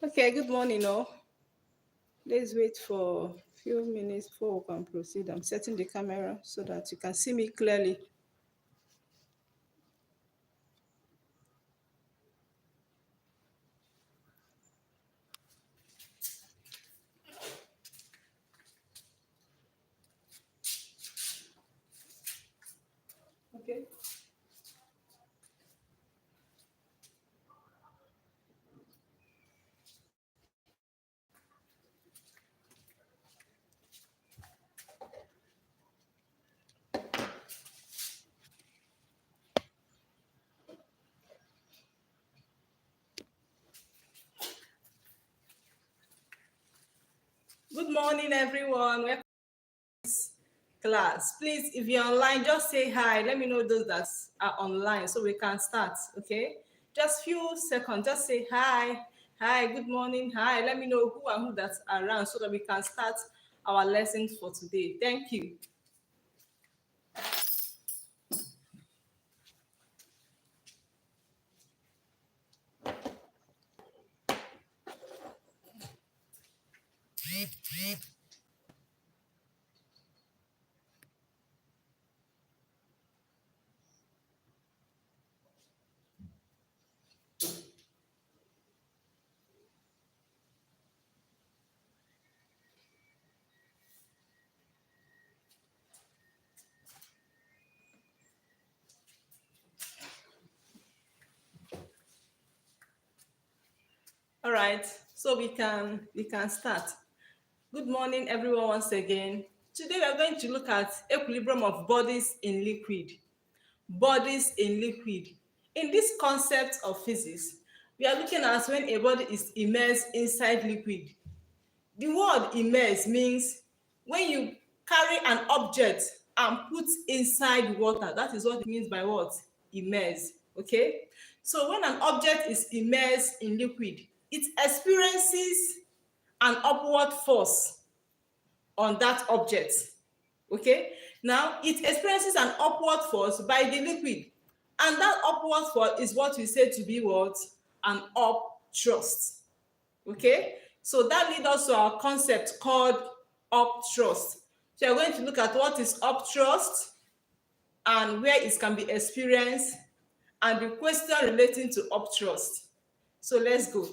Okay, good morning, all. Let's wait for a few minutes before we can proceed. I'm setting the camera so that you can see me clearly. Okay. Good morning, everyone. Welcome to this class. Please, if you're online, just say hi. Let me know those that are online so we can start. Okay. Just few seconds. Just say hi. Hi, good morning. Hi. Let me know who and who that's around so that we can start our lessons for today. Thank you. All right, so we can start. Good morning, everyone, once again. Today we are going to look at equilibrium of bodies in liquid. Bodies in liquid. In this concept of physics, we are looking at when a body is immersed inside liquid. The word immerse means when you carry an object and put inside water. That is what it means by what? Immerse. Okay? So when an object is immersed in liquid, it experiences an upward force on that object. Okay? Now, it experiences an upward force by the liquid. And that upward force is what we say to be what? An upthrust. Okay? So that leads us to our concept called upthrust. So we're going to look at what is upthrust and where it can be experienced and the question relating to upthrust. So let's go.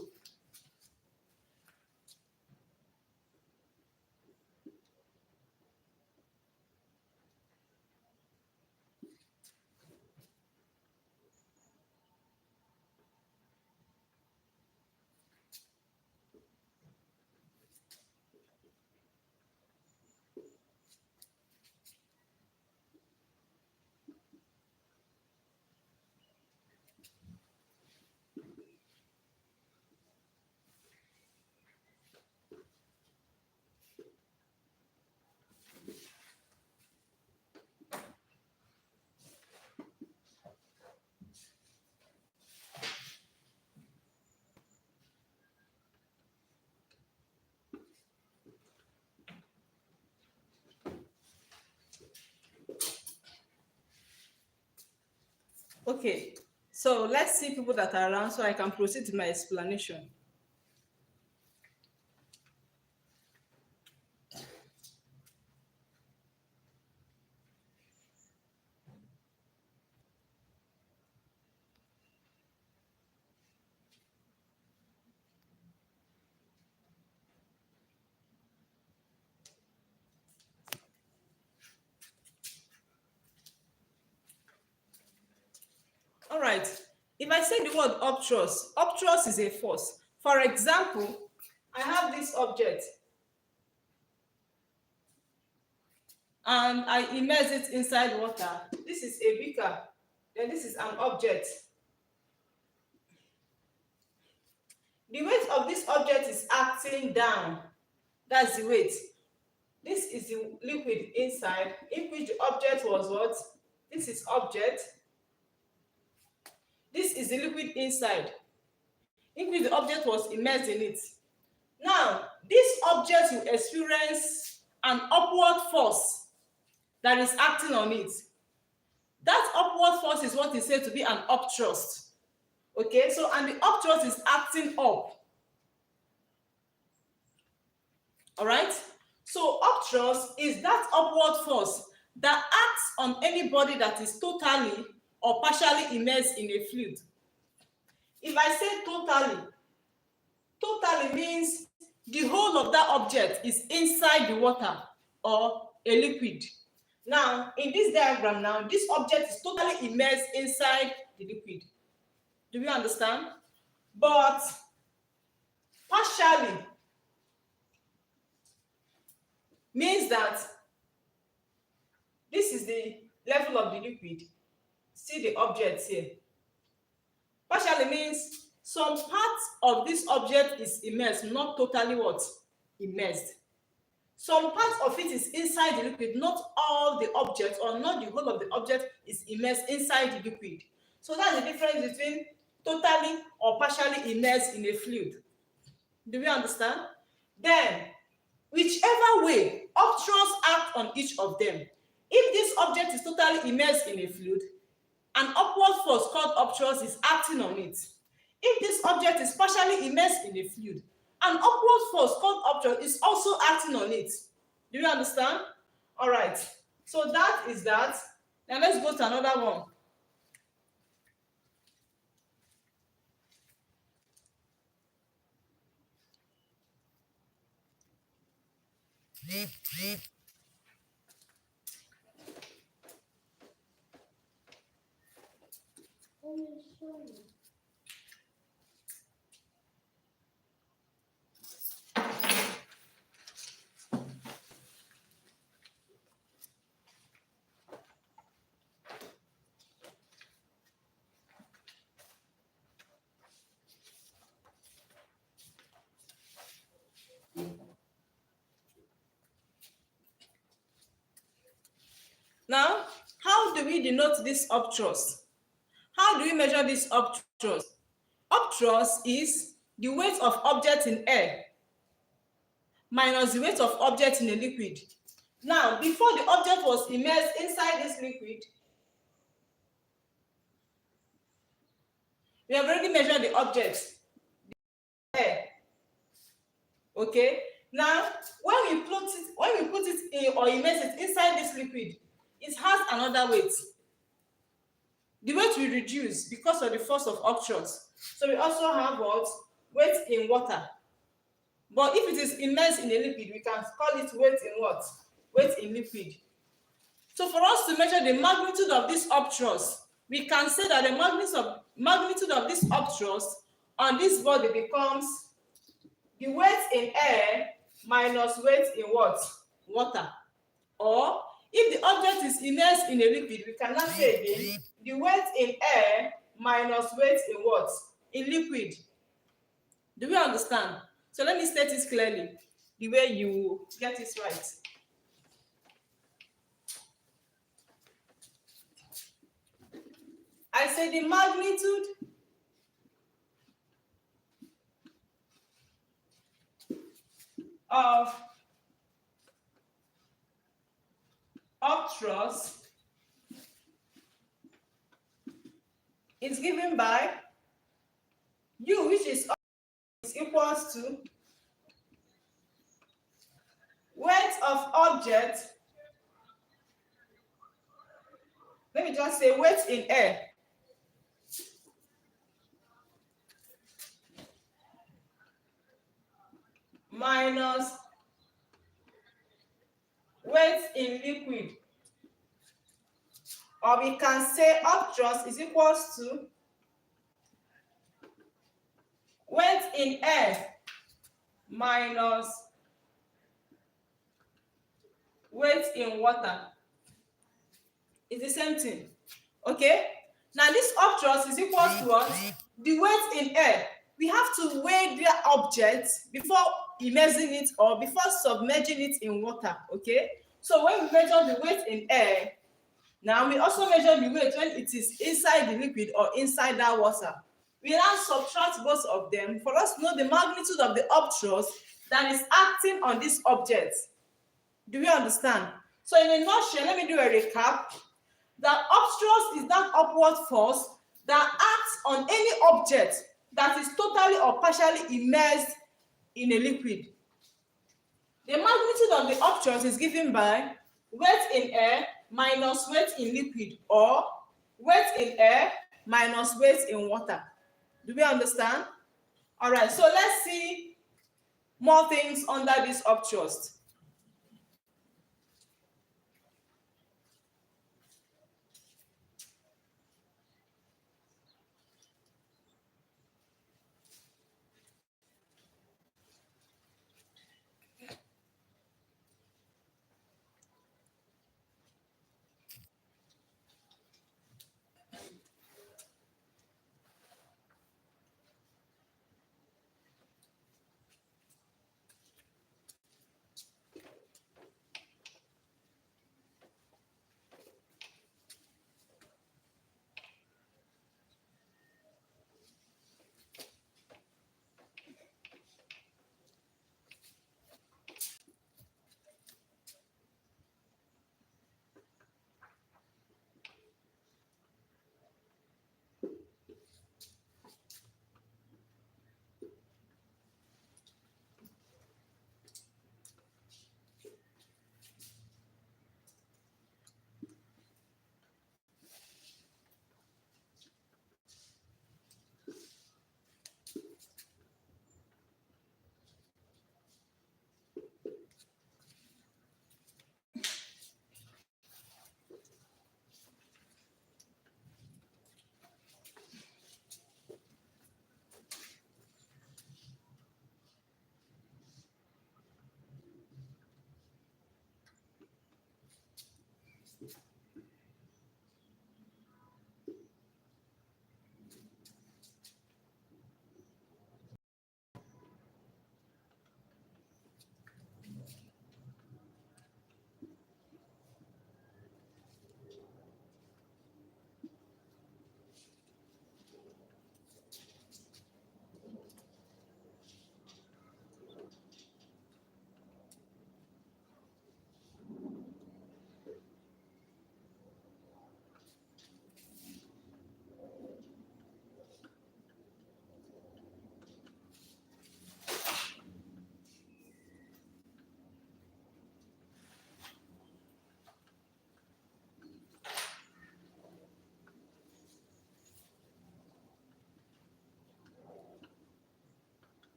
Okay, so let's see people that are around so I can proceed with my explanation. All right, if I say the word upthrust, upthrust is a force. For example, I have this object and I immerse it inside water. This is a beaker, then this is an object. The weight of this object is acting down. That's the weight. This is the liquid inside, in which the object was what? This is object. This is the liquid inside, in which the object was immersed in it. Now, this object will experience an upward force that is acting on it. That upward force is what is said to be an upthrust. Okay, so and the upthrust is acting up. All right. So upthrust is that upward force that acts on any body that is totally or partially immersed in a fluid. If I say totally means the whole of that object is inside the water or a liquid. Now, in this diagram now, this object is totally immersed inside the liquid. Do we understand? But partially means that this is the level of the liquid. See the objects here. Partially means some part of this object is immersed, not totally what? Immersed. Some part of it is inside the liquid, not all the object or not the whole of the object is immersed inside the liquid. So that's the difference between totally or partially immersed in a fluid. Do we understand? Then, whichever way, upthrust act on each of them. If this object is totally immersed in a fluid, an upward force called upthrust is acting on it. If this object is partially immersed in a fluid, an upward force called upthrust is also acting on it. Do you understand? All right. So that is that. Now let's go to another one. Now, how do we denote this upthrust? How do we measure this upthrust? Upthrust is the weight of object in air minus the weight of object in a liquid. Now, before the object was immersed inside this liquid, we have already measured the object, the air. Okay. Now, when we put it in or immerse it inside this liquid, it has another weight. The weight will reduce because of the force of upthrust. So we also have what? Weight in water. But if it is immersed in a liquid, we can call it weight in what? Weight in liquid. So for us to measure the magnitude of this upthrust, we can say that the magnitude of this upthrust on this body becomes the weight in air minus weight in what? Water. Or if the object is immersed in a liquid, we can now say again the weight in air minus weight in what? In liquid. Do we understand? So let me state this clearly, the way you get it right. I say the magnitude of upthrust is given by U, which is equals to weight of object. Let me just say weight in air minus weight in liquid. Or we can say upthrust is equals to weight in air minus weight in water. It's the same thing. Okay? Now this upthrust is equal to what? The weight in air. We have to weigh the object before immersing it or before submerging it in water. Okay? So when we measure the weight in air, now we also measure the weight when it is inside the liquid or inside that water. We now subtract both of them for us to know the magnitude of the upthrust that is acting on this object. Do we understand? So in a nutshell, let me do a recap. The upthrust is that upward force that acts on any object that is totally or partially immersed in a liquid. The magnitude of the upthrust is given by weight in air minus weight in liquid, or weight in air minus weight in water. Do we understand? All right, so let's see more things under this upthrust.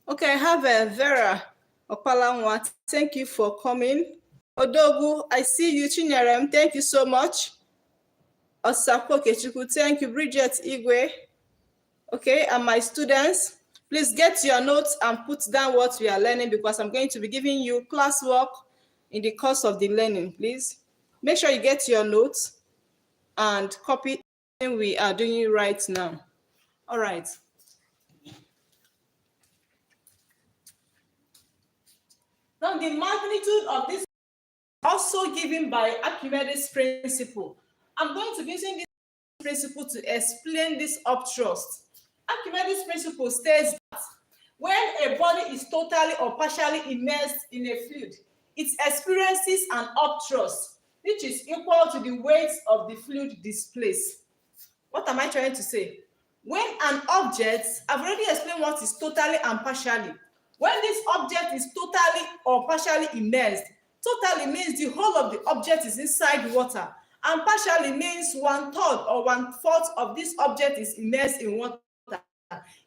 Okay, I have a Vera Opalanwa. Thank you for coming. Odogu, I see you. Chinyerem, thank you so much. Osako Kechuku, thank you. Bridget Igwe. Okay, and my students, please get your notes and put down what we are learning, because I'm going to be giving you classwork in the course of the learning. Please make sure you get your notes and copy everything we are doing right now. All right. Now, the magnitude of this is also given by Archimedes principle. I'm going to be using this principle to explain this upthrust. Archimedes principle states that when a body is totally or partially immersed in a fluid, it experiences an upthrust, which is equal to the weight of the fluid displaced. What am I trying to say? When an object, I've already explained what is totally and partially. When this object is totally or partially immersed, totally means the whole of the object is inside water, and partially means 1/3 or 1/4 of this object is immersed in water.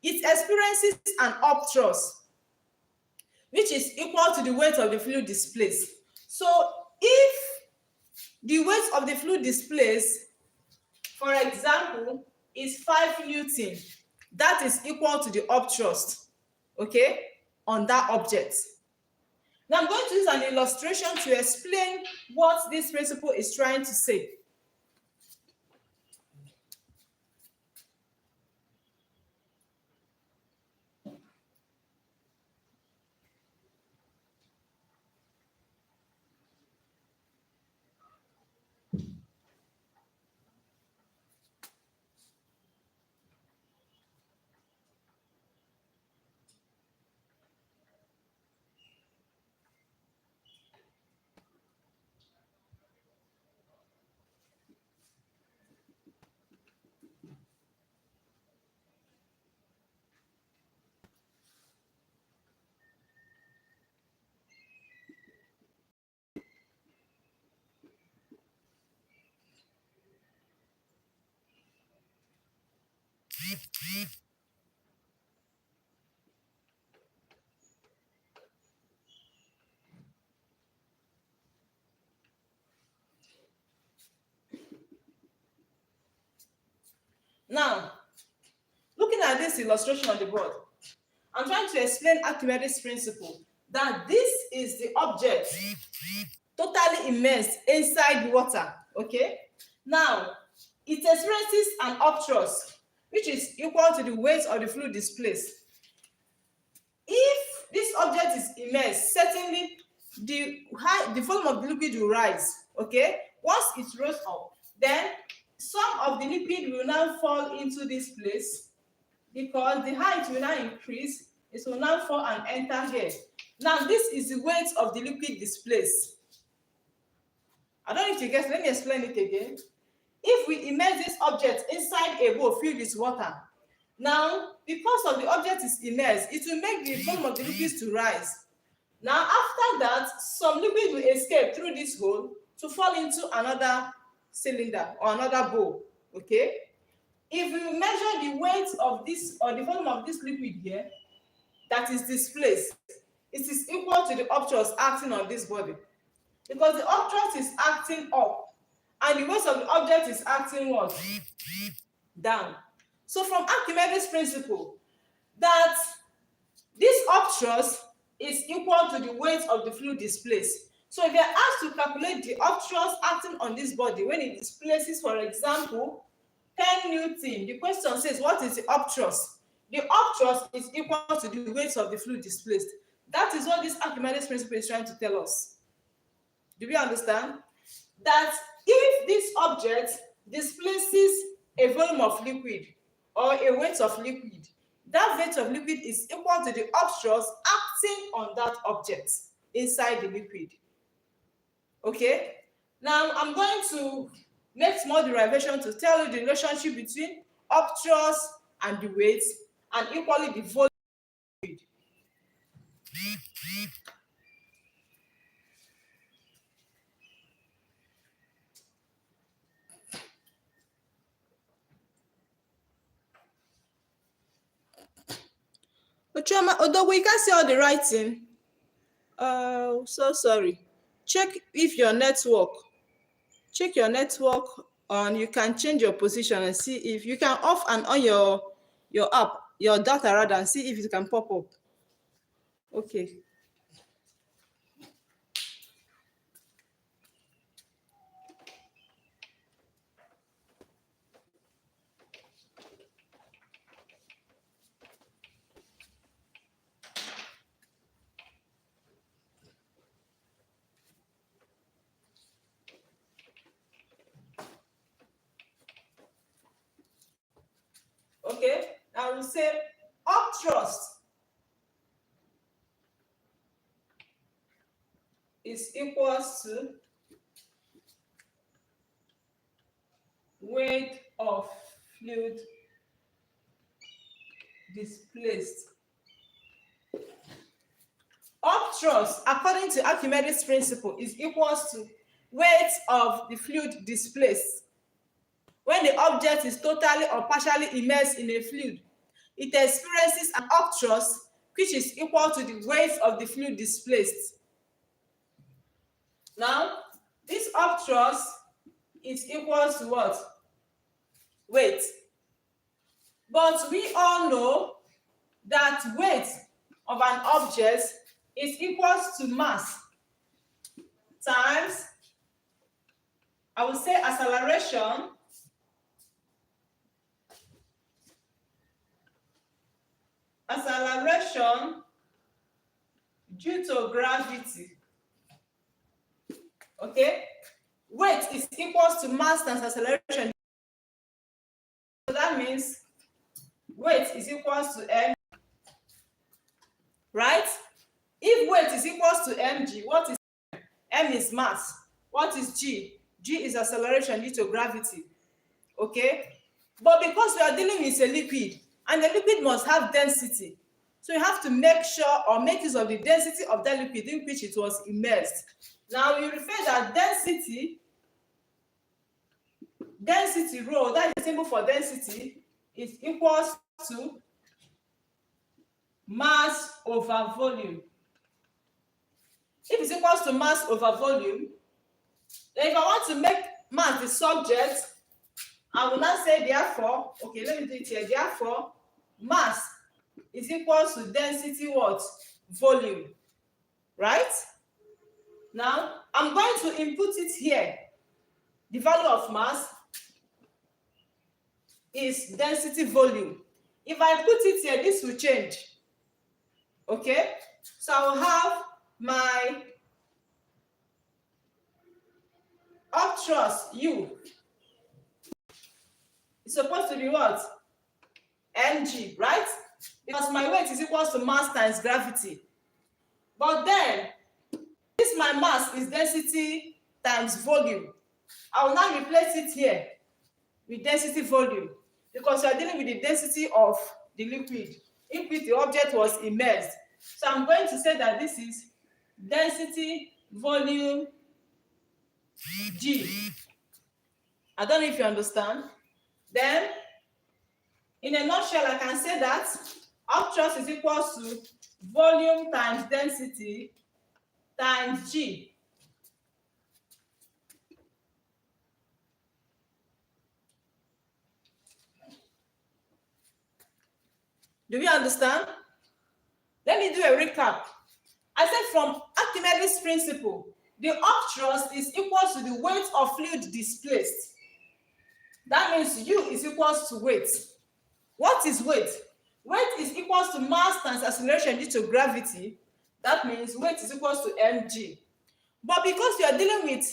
It experiences an upthrust, which is equal to the weight of the fluid displaced. So if the weight of the fluid displaced, for example, is 5 Newton, that is equal to the upthrust, okay, on that object. Now I'm going to use an illustration to explain what this principle is trying to say. Now, looking at this illustration on the board, I'm trying to explain Archimedes' principle, that this is the object totally immersed inside water, okay? Now, it experiences an upthrust, which is equal to the weight of the fluid displaced. If this object is immersed, certainly the volume of the liquid will rise, okay? Once it rose up, then some of the liquid will now fall into this place, because the height will now increase, it will now fall and enter here. Now, this is the weight of the liquid displaced. I don't know if you get, let me explain it again. If we immerse this object inside a bowl filled with water, now, because of the object is immersed, it will make the volume of the liquids to rise. Now, after that, some liquid will escape through this hole to fall into another cylinder or another bowl, okay? If we measure the weight of this, or the volume of this liquid here that is displaced, it is equal to the upthrust acting on this body, because the upthrust is acting up and the weight of the object is acting what? Down. So from Archimedes' principle, that this upthrust is equal to the weight of the fluid displaced. So if you are asked to calculate the upthrust acting on this body when it displaces, for example, 10 Newton, the question says, what is the upthrust? The upthrust is equal to the weight of the fluid displaced. That is what this Archimedes principle is trying to tell us. Do we understand? That if this object displaces a volume of liquid or a weight of liquid, that weight of liquid is equal to the upthrust acting on that object inside the liquid. Okay? Now, I'm going to make small derivation to tell you the relationship between upthrust and the weight, and equally the volume of liquid. Although we can't see all the writing. Oh, so sorry. Check if your network. Check your network on. You can change your position and see if you can off and on your app, your data rather, and see if it can pop up. Okay. Okay, I will say upthrust is equals to weight of fluid displaced. Upthrust, according to Archimedes' principle, is equals to weight of the fluid displaced. When the object is totally or partially immersed in a fluid, it experiences an upthrust which is equal to the weight of the fluid displaced. Now, this upthrust is equal to what? Weight. But we all know that weight of an object is equal to mass times, I would say, acceleration due to gravity. Okay, weight is equal to mass times acceleration. So that means weight is equal to m, right? If weight is equal to mg, what is m? M is mass. What is g? G is acceleration due to gravity. Okay, but because we are dealing with a liquid, and the liquid must have density, so you have to make sure or make use of the density of that liquid in which it was immersed. Now you refer that density rho, that is the symbol for density, is equals to mass over volume. If it's equals to mass over volume, then if I want to make mass the subject, I will now say therefore, okay, let me do it here. Therefore, mass is equals to density what? Volume. Right? Now, I'm going to input it here. The value of mass is density volume. If I put it here, this will change. Okay? So I will have my upthrust U. It's supposed to be what? mg, right? Because my weight is equals to mass times gravity. But then, this my mass is density times volume. I will now replace it here with density volume because we are dealing with the density of the liquid in which the object was immersed. So I'm going to say that this is density volume G. I don't know if you understand. Then, in a nutshell, I can say that upthrust is equals to volume times density times G. Do we understand? Let me do a recap. I said from Archimedes principle, the upthrust is equal to the weight of fluid displaced. That means U is equals to weight. What is weight? Weight is equals to mass times acceleration due to gravity. That means weight is equals to mg. But because we are dealing with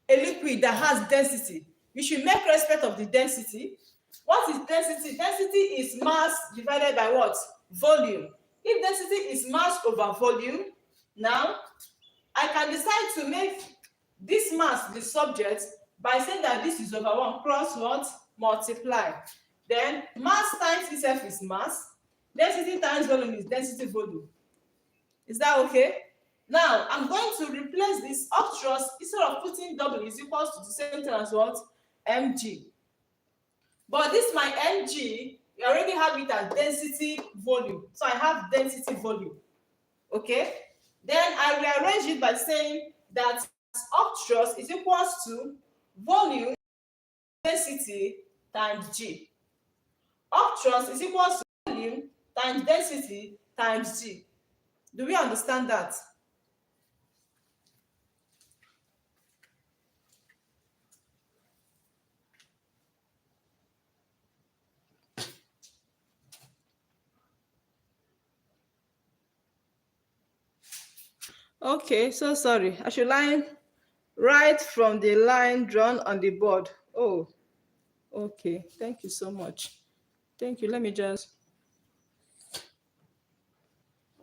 a liquid that has density, we should make respect of the density. What is density? Density is mass divided by what? Volume. If density is mass over volume, now I can decide to make this mass the subject by saying that this is over 1 cross what? Multiply. Then mass times itself is mass. Density times volume is density volume. Is that okay? Now I'm going to replace this upthrust. Instead of putting W is equals to the same thing as what? Mg. But this my mg, we already have it as density volume. So I have density volume. Okay? Then I rearrange it by saying that upthrust is equals to volume density times G. Upthrust is equals to volume times density times G. Do we understand that? Okay, so sorry. I should line right from the line drawn on the board. Oh, okay. Thank you so much. Thank you. Let me just.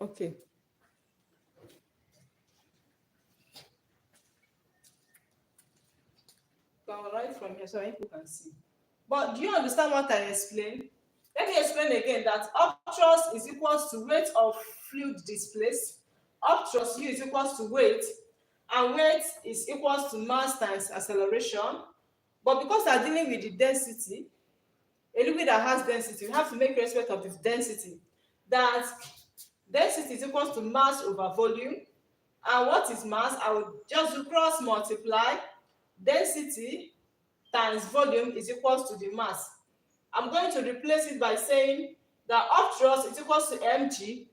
Okay. Go right from here so people can see. But do you understand what I explained? Let me explain again that upthrust is equals to weight of fluid displaced. Upthrust U is equals to weight, and weight is equals to mass times acceleration. But because we are dealing with the density, a liquid that has density, we have to make respect of the density. That density is equals to mass over volume. And what is mass? I will just do cross multiply. Density times volume is equals to the mass. I'm going to replace it by saying that upthrust is equals to mg.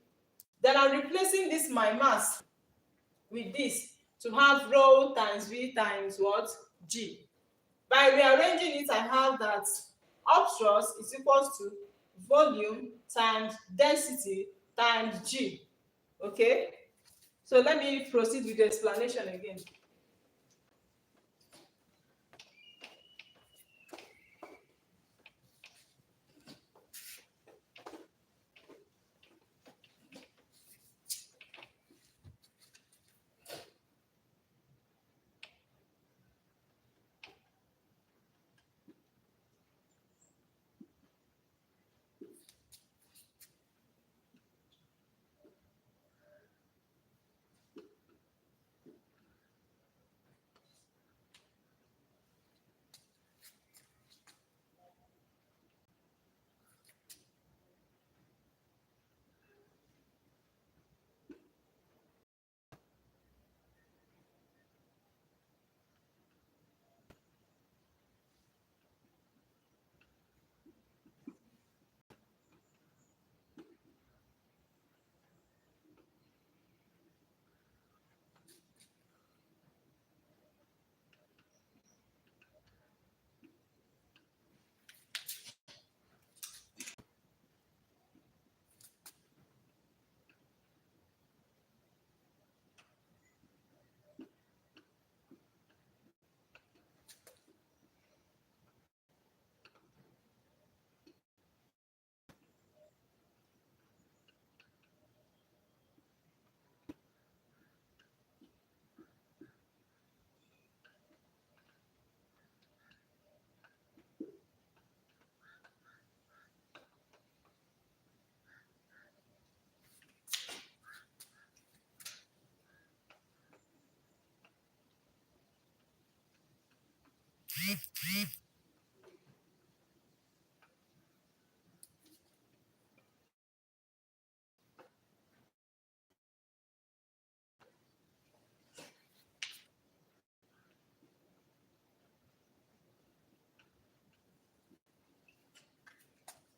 Then I'm replacing this my mass with this to have rho times v times what? G. By rearranging it, I have that upthrust is equals to volume times density times G. Okay? So let me proceed with the explanation again.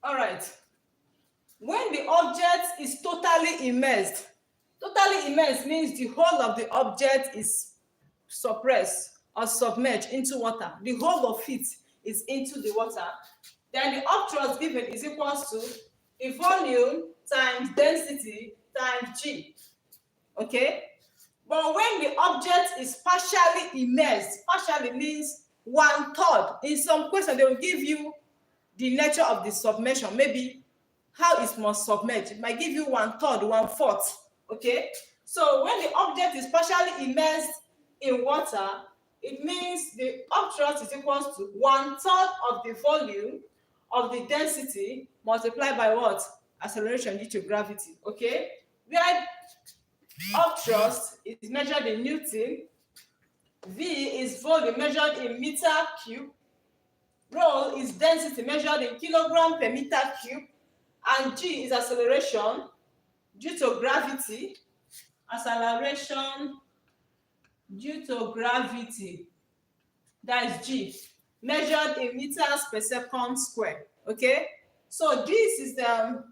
All right. When the object is totally immersed means the whole of the object is suppressed or submerged into water. The whole of it is into the water. Then the upthrust given is equals to the volume times density times G. Okay? But when the object is partially immersed, partially means 1/3. In some questions, they will give you the nature of the submersion, maybe how it must submerge. It might give you 1/3, 1/4. Okay, so when the object is partially immersed in water, it means the upthrust is equals to 1/3 of the volume of the density multiplied by what? Acceleration due to gravity. Okay, where upthrust is measured in Newton, V is volume measured in meter cube, rho is density measured in kilogram per meter cube, and G is acceleration due to gravity. Acceleration due to gravity, that is G, measured in meters per second square. Okay, so this is the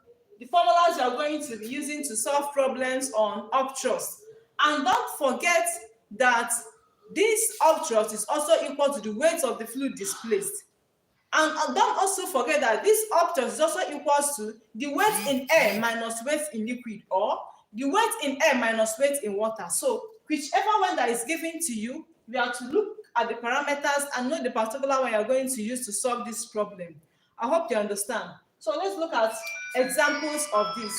formulas you are going to be using to solve problems on upthrust. And don't forget that this upthrust is also equal to the weight of the fluid displaced. And don't also forget that this upthrust is also equals to the weight in air minus weight in liquid, or the weight in air minus weight in water. So whichever one that is given to you, you have to look at the parameters and know the particular one you are going to use to solve this problem. I hope you understand. So let's look at examples of this.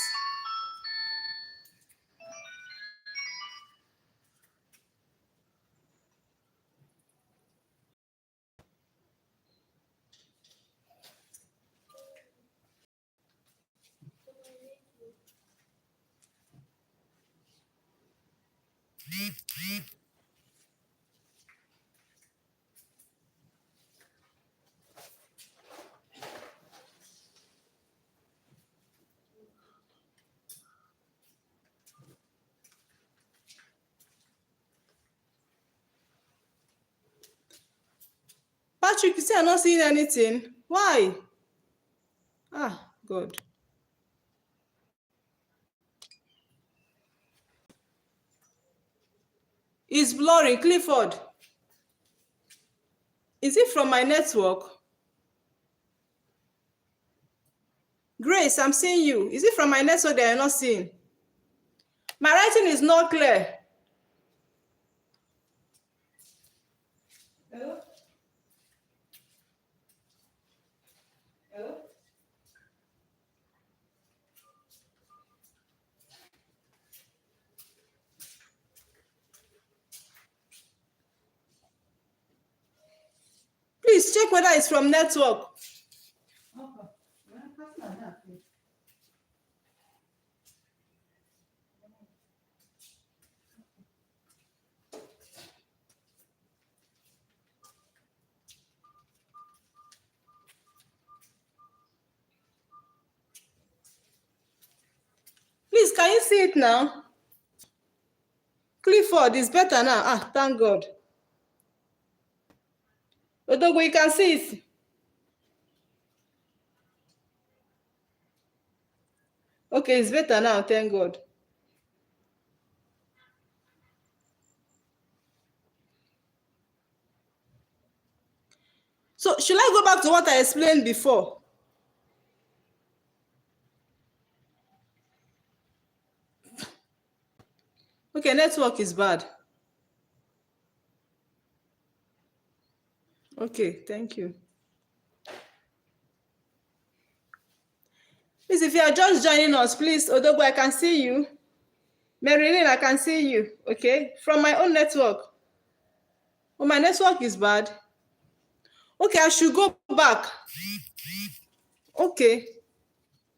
Patrick, you say I'm not seeing anything. Why? Ah, God. It's blurring. Clifford, is it from my network? Grace, I'm seeing you. Is it from my network that you're not seeing? My writing is not clear. Hello? Hello? Please check whether it's from network. Please, can you see it now? Clifford is better now. Ah, thank God. Odogo, you can see it. Okay, it's better now, thank God. So, should I go back to what I explained before? Okay, network is bad. Okay, thank you. Please, if you are just joining us, please, Odogo, I can see you. Marilyn, I can see you. Okay, from my own network. Oh, my network is bad. Okay, I should go back. Okay.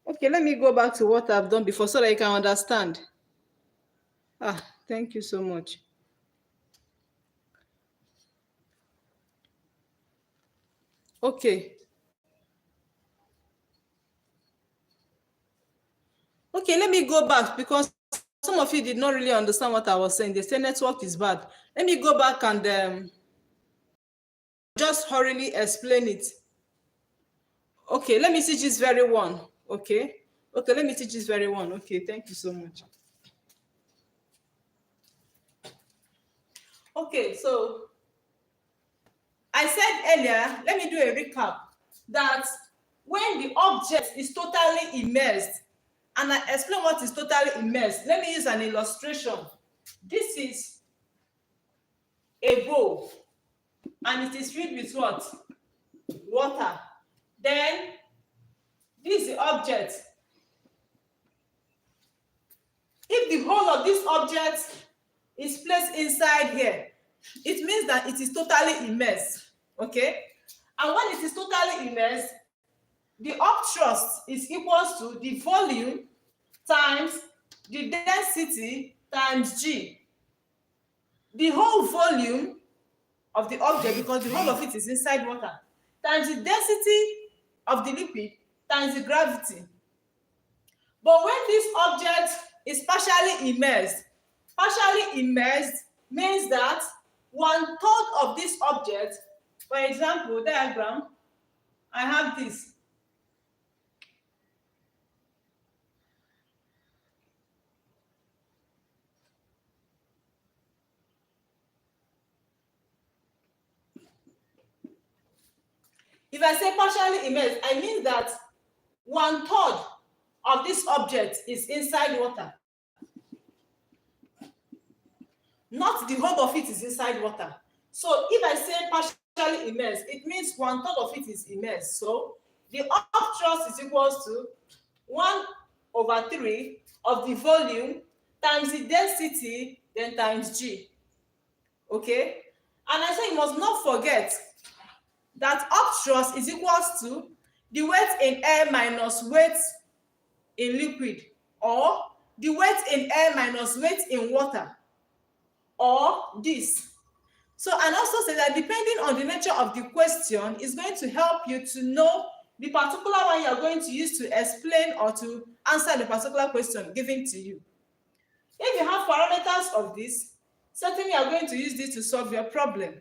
Okay, let me go back to what I've done before so that you can understand. Ah, thank you so much. Okay. Okay, let me go back because some of you did not really understand what I was saying. They say network is bad. Let me go back and just hurriedly explain it. Okay, let me teach this very one. Okay. Okay, let me teach this very one. Okay, thank you so much. Okay, so I said earlier, let me do a recap, that when the object is totally immersed, and I explain what is totally immersed, let me use an illustration. This is a bowl, and it is filled with what? Water. Then this is the object. If the whole of this object is placed inside here, it means that it is totally immersed. Okay? And when it is totally immersed, the upthrust is equals to the volume times the density times G. The whole volume of the object, because the whole of it is inside water, times the density of the liquid times the gravity. But when this object is partially immersed means that 1/3 of this object, for example, diagram, I have this. If I say partially immersed, I mean that 1/3 of this object is inside water. Not the whole of it is inside water. So if I say partially immersed, it means 1/3 of it is immersed. So the upthrust is equals to 1/3 of the volume times the density, then times G. Okay? And I say you must not forget that upthrust is equals to the weight in air minus weight in liquid, or the weight in air minus weight in water, or this. So, and also say that depending on the nature of the question is going to help you to know the particular one you are going to use to explain or to answer the particular question given to you. If you have parameters of this, certainly you are going to use this to solve your problem.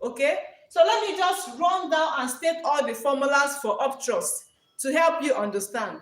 Okay? So let me just run down and state all the formulas for upthrust to help you understand.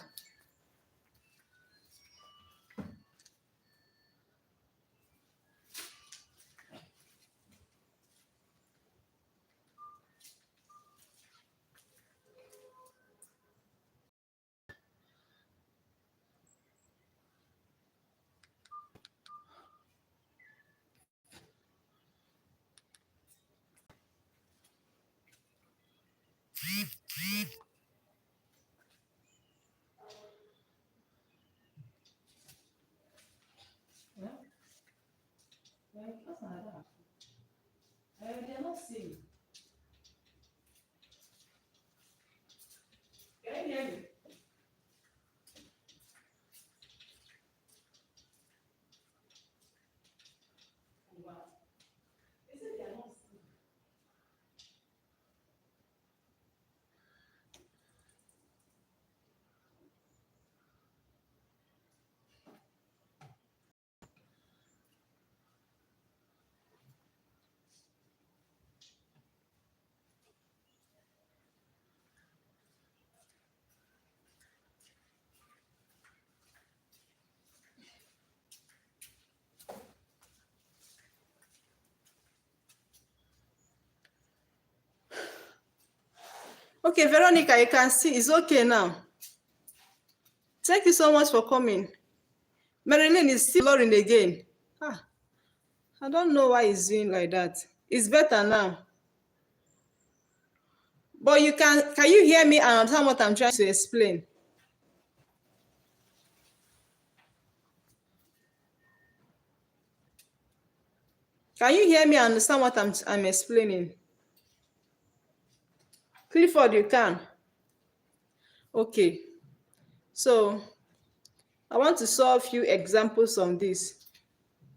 They're not seeing. Can you hear me? Okay, Veronica, you can see it's okay now. Thank you so much for coming. Marilyn is still blurring again. I don't know why it's doing like that. It's better now. But you can you hear me and understand what I'm trying to explain? Can you hear me and understand what I'm explaining? Clifford, you can. Okay. So I want to solve a few examples on this.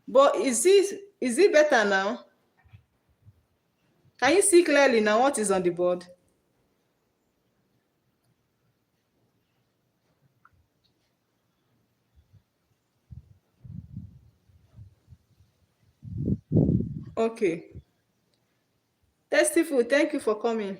But is it better now? Can you see clearly now what is on the board? Okay. Tasteful, thank you for coming.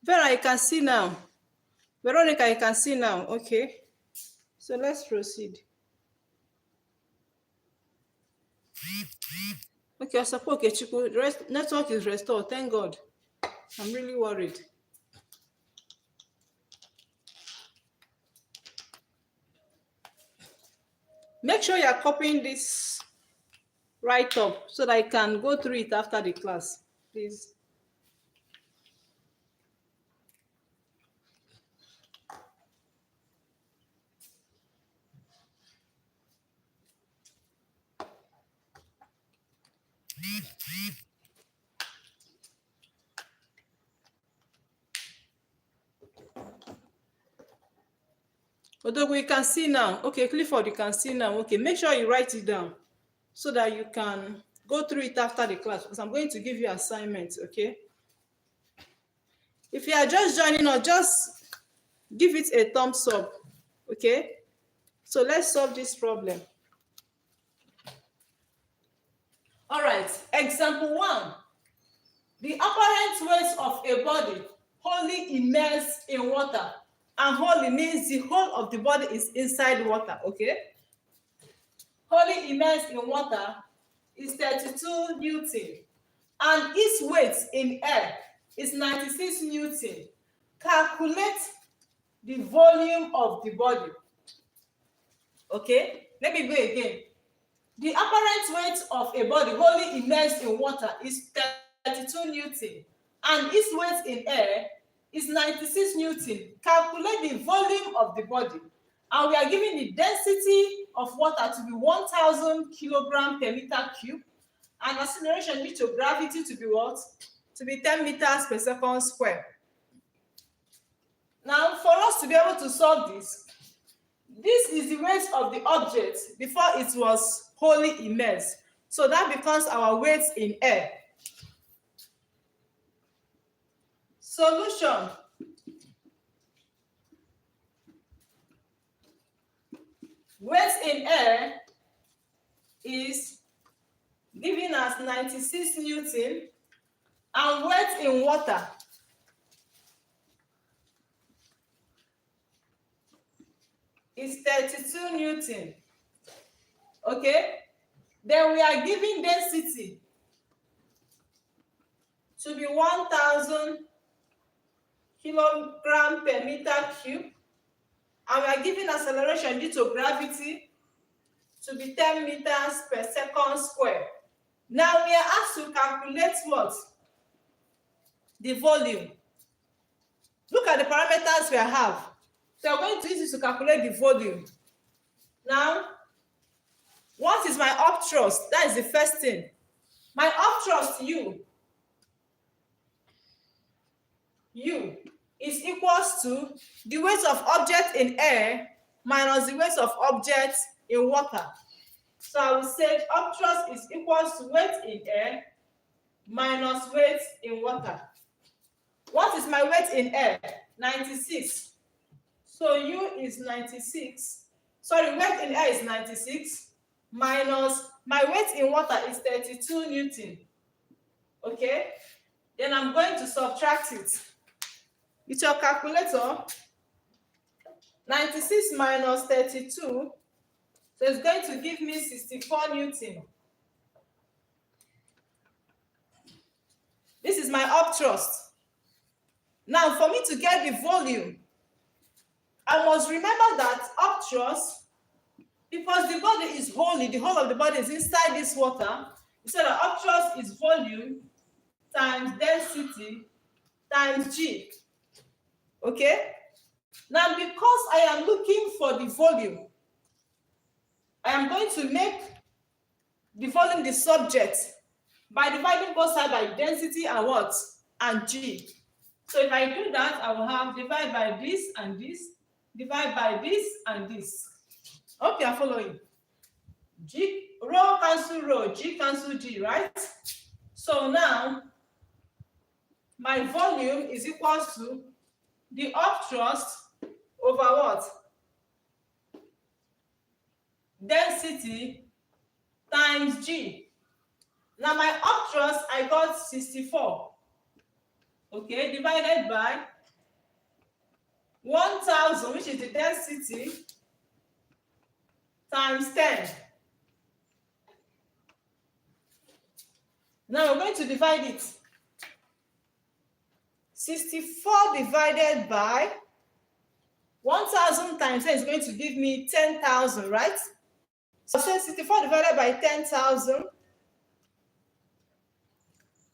Vera, you can see now. Veronica, you can see now. Okay. So let's proceed. Okay, I suppose Chiku, network is restored. Thank God. I'm really worried. Make sure you are copying this right up so that I can go through it after the class, please. Although we can see now. Okay, Clifford, you can see now. Okay, make sure you write it down so that you can go through it after the class, because I'm going to give you assignments, okay? If you are just joining us, just give it a thumbs up, okay? So let's solve this problem. All right, example 1. The apparent weight of a body wholly immersed in water, and wholly means the whole of the body is inside water, okay? Wholly immersed in water is 32 Newton, and its weight in air is 96 Newton. Calculate the volume of the body. Okay, let me go again. The apparent weight of a body wholly immersed in water is 32 Newton, and its weight in air is 96 Newton. Calculate the volume of the body, and we are given the density of water to be 1,000 kilogram per meter cube, and acceleration due to gravity to be what? To be 10 meters per second square. Now, for us to be able to solve this is the weight of the object before it was wholly immersed. So that becomes our weight in air. Solution. Weight in air is given as 96 Newton, and weight in water is 32 Newton. Okay? Then we are giving density to be 1,000 kilogram per meter cube, and we are giving acceleration due to gravity to be 10 meters per second square. Now we are asked to calculate what? The volume. Look at the parameters we have. So we're going to use this to calculate the volume. Now, what is my upthrust? That is the first thing. My upthrust, U is equals to the weight of object in air minus the weight of object in water. So I will say upthrust is equals to weight in air minus weight in water. What is my weight in air? 96. So U is 96. Sorry, weight in air is 96 minus my weight in water is 32 Newton. Okay? Then I'm going to subtract it. With your calculator, 96 minus 32, so it's going to give me 64 Newton. This is my upthrust. Now, for me to get the volume, I must remember that upthrust, because the body is wholly, the whole of the body is inside this water, we say that upthrust is volume times density times G. Okay? Now, because I am looking for the volume, I am going to make the volume the subject by dividing both sides by density and what? And G. So if I do that, I will have divide by this and this, divide by this and this. Hope you are following. G, rho cancel rho, G cancel G, right? So now, my volume is equal to the upthrust over what? Density times G. Now my upthrust, I got 64. Okay, divided by 1,000, which is the density, times 10. Now we're going to divide it. 64 divided by 1,000 times 10 is going to give me 10,000, right? So 64 divided by 10,000,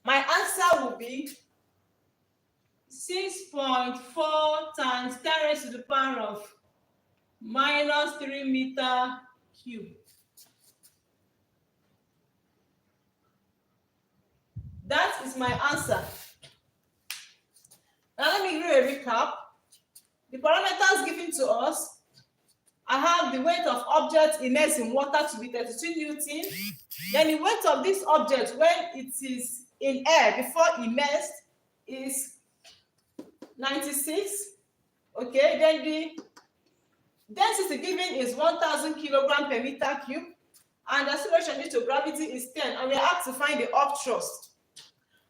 my answer will be 6.4 times 10 raised to the power of minus 3 meter cube. That is my answer. Now let me give you a recap. The parameters given to us, I have the weight of object immersed in water to be 32 Newton. Then the weight of this object when it is in air before immersed is 96. Okay, then the density given is 1,000 kilogram per meter cube, and the acceleration due to gravity is 10, and we are asked to find the upthrust.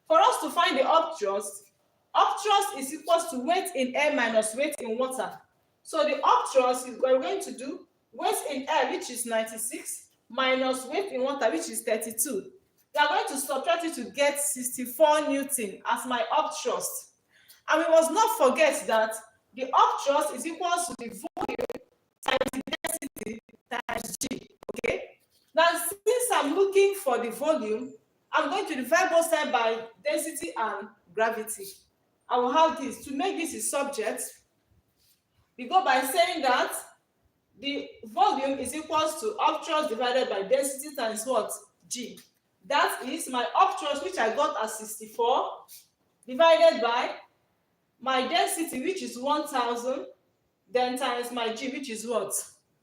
For us to find the upthrust is equal to weight in air minus weight in water. So the upthrust is what we're going to do weight in air, which is 96, minus weight in water, which is 32. We are going to subtract it to get 64 Newton as my upthrust. And we must not forget that the upthrust is equal to the volume times the density times G. Okay? Now, since I'm looking for the volume, I'm going to divide both sides by density and gravity. I will have this. To make this a subject, we go by saying that the volume is equal to upthrust divided by density times what? G. That is my upthrust, which I got as 64, divided by my density, which is 1000, then times my G, which is what?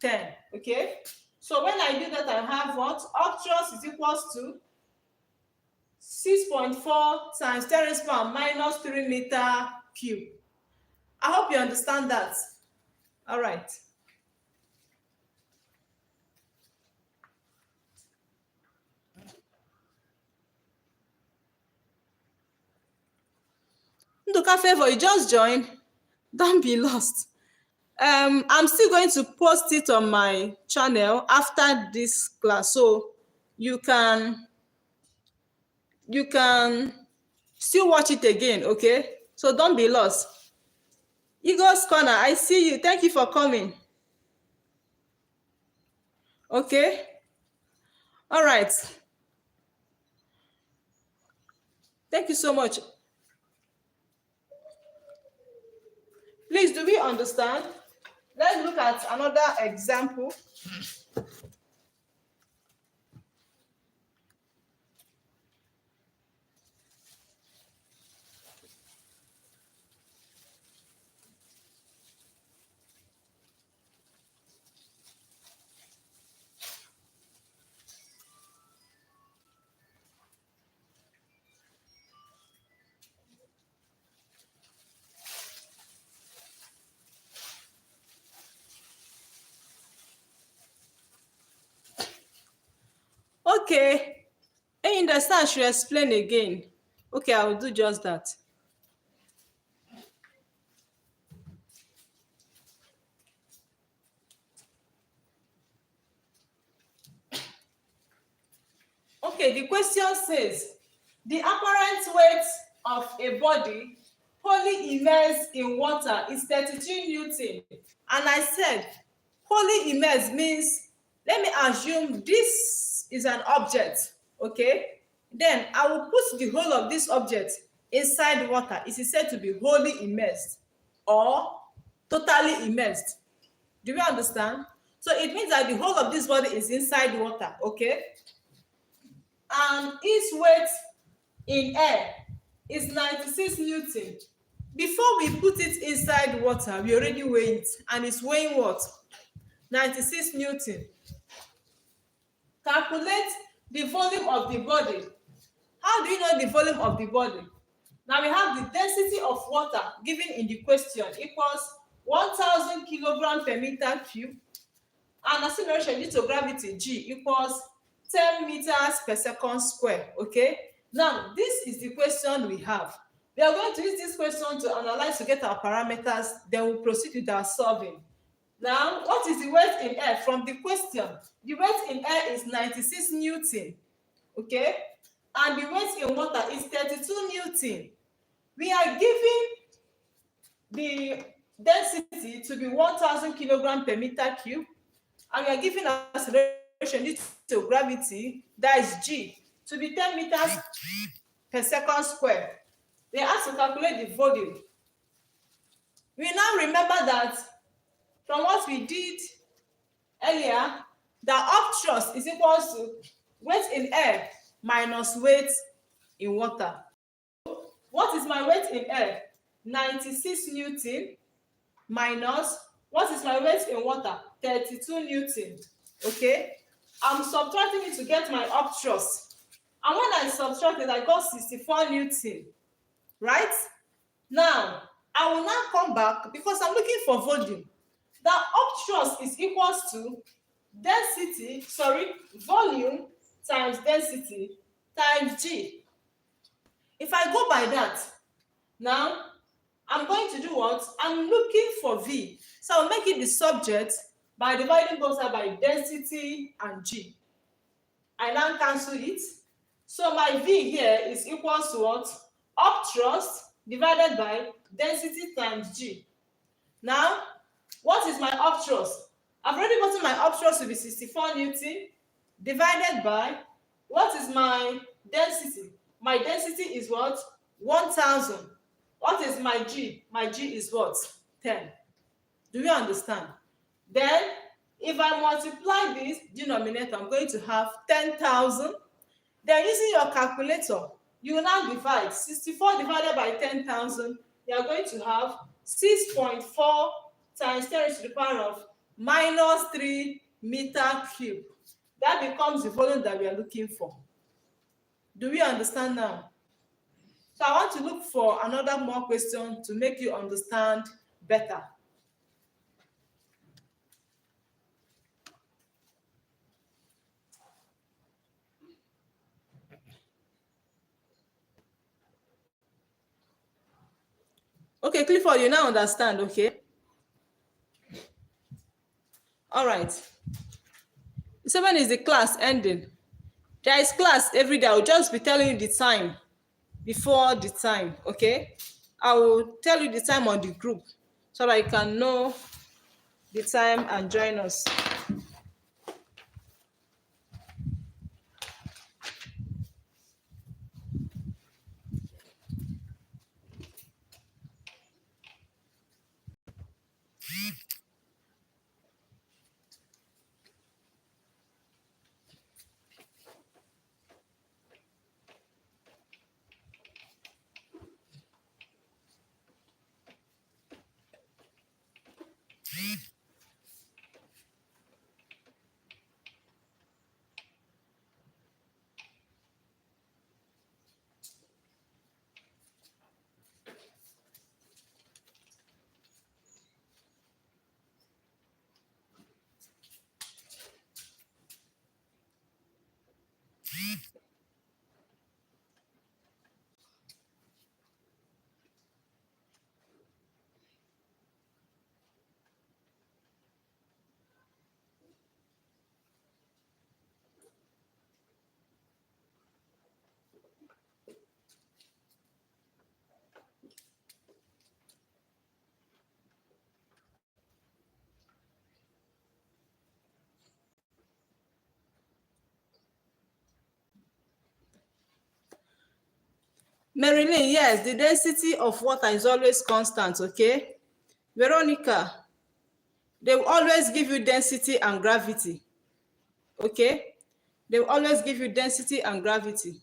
10. Okay? So when I do that, I have what? Upthrust is equal to 6.4 times 10 raised to power minus 3 meter cube. I hope you understand that. All right. Nduka Favor, you just joined. Don't be lost. I'm still going to post it on my channel after this class, so you can still watch it again, okay? So don't be lost. Eagles Corner, I see you. Thank you for coming. Okay? All right. Thank you so much. Please, do we understand? Let's look at another example. Okay. I understand. I should explain again. Okay, I will do just that. Okay, the question says, the apparent weight of a body wholly immersed in water is 32 Newton. And I said, wholly immersed means, let me assume this is an object, okay? Then I will put the whole of this object inside water. It is said to be wholly immersed or totally immersed. Do you understand? So it means that the whole of this body is inside water, okay? And its weight in air is 96 Newton. Before we put it inside water, we already weigh it, and it's weighing what? 96 Newton. Calculate the volume of the body. How do you know the volume of the body? Now we have the density of water given in the question equals 1000 kilogram per meter cube, and acceleration due to gravity G equals 10 meters per second square. Okay, now this is the question we have. We are going to use this question to analyze to get our parameters, then we'll proceed with our solving. Now, what is the weight in air? From the question, the weight in air is 96 Newton. Okay, and the weight in water is 32 Newton. We are given the density to be 1000 kilogram per meter cube, and we are given acceleration due to gravity, that is G, to be 10 meters per second square. They ask to calculate the volume. We now remember that from what we did earlier, the upthrust is equal to weight in air minus weight in water. What is my weight in air? 96 Newton minus, what is my weight in water? 32 Newton. Okay, I'm subtracting it to get my upthrust. And when I subtract it, I got 64 Newton. Right? Now, I will now come back because I'm looking for volume. The upthrust is equal to volume times density times G. If I go by that, now I'm going to do what? I'm looking for V. So I'll make it the subject by dividing both sides by density and G. I now cancel it. So my V here is equals to what? Upthrust divided by density times G. Now, what is my upthrust? I've already gotten my upthrust to be 64 Newton divided by, what is my density? My density is what? 1000. What is my G? My G is what? 10. Do you understand? Then, if I multiply this denominator, I'm going to have 10,000. Then, using your calculator, you will now divide 64 divided by 10,000. You are going to have 6.4 times 10 to the power of minus 3 meter cube. That becomes the volume that we are looking for. Do we understand now? So I want to look for another more question to make you understand better. Okay, Clifford, you now understand, okay? All right. 7 is the class ending. There is class every day. I'll just be telling you the time before the time, okay? I will tell you the time on the group so that you can know the time and join us. Marilyn, yes, the density of water is always constant, okay? Veronica, they will always give you density and gravity, okay? They will always give you density and gravity.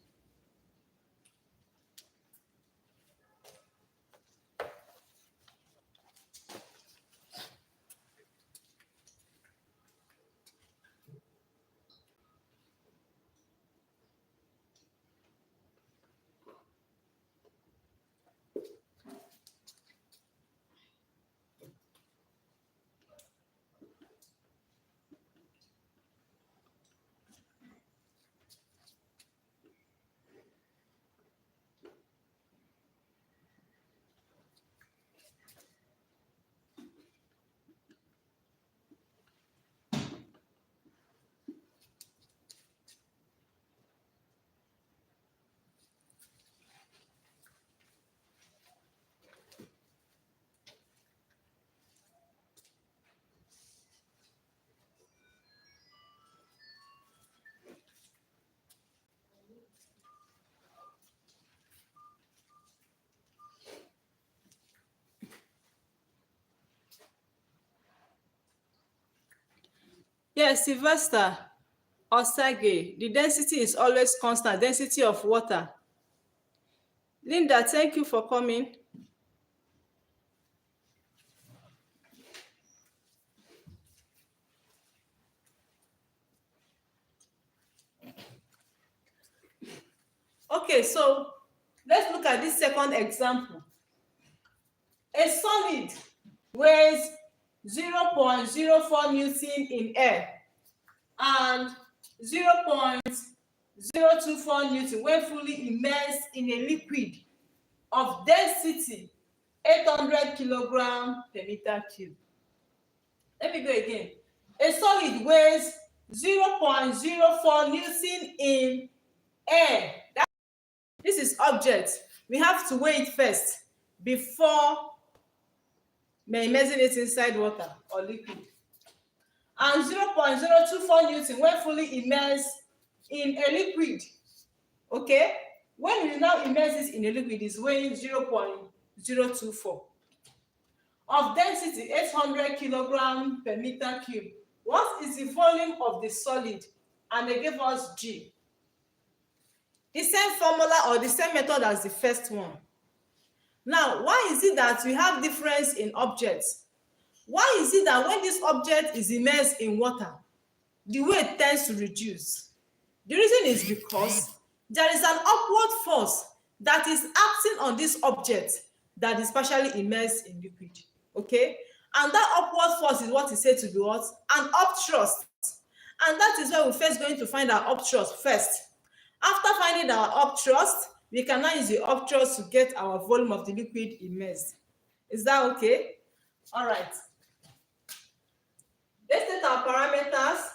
Yes, Sylvester or Sergey, the density is always constant, density of water. Linda, thank you for coming. Okay, so let's look at this second example. A solid weighs 0.04 Newton in air and 0.024 Newton when fully immersed in a liquid of density 800 kilogram per meter cube. Let me go again. A solid weighs 0.04 Newton in Air. This is object. We have to weigh it first before immersing it inside water or liquid. And 0.024 Newton when fully immersed in a liquid. Okay? When we now immerse this in a liquid, is weighing 0.024. Of density 800 kilogram per meter cube. What is the volume of the solid? And they gave us G. The same formula or the same method as the first one. Now, why is it that we have difference in objects? Why is it that when this object is immersed in water, the weight tends to reduce? The reason is because there is an upward force that is acting on this object that is partially immersed in liquid. Okay? And that upward force is what is said to be what? An upthrust. And that is where we're first going to find our upthrust first. After finding our upthrust, we can now use the upthrust to get our volume of the liquid immersed. Is that okay? All right. Let's set our parameters.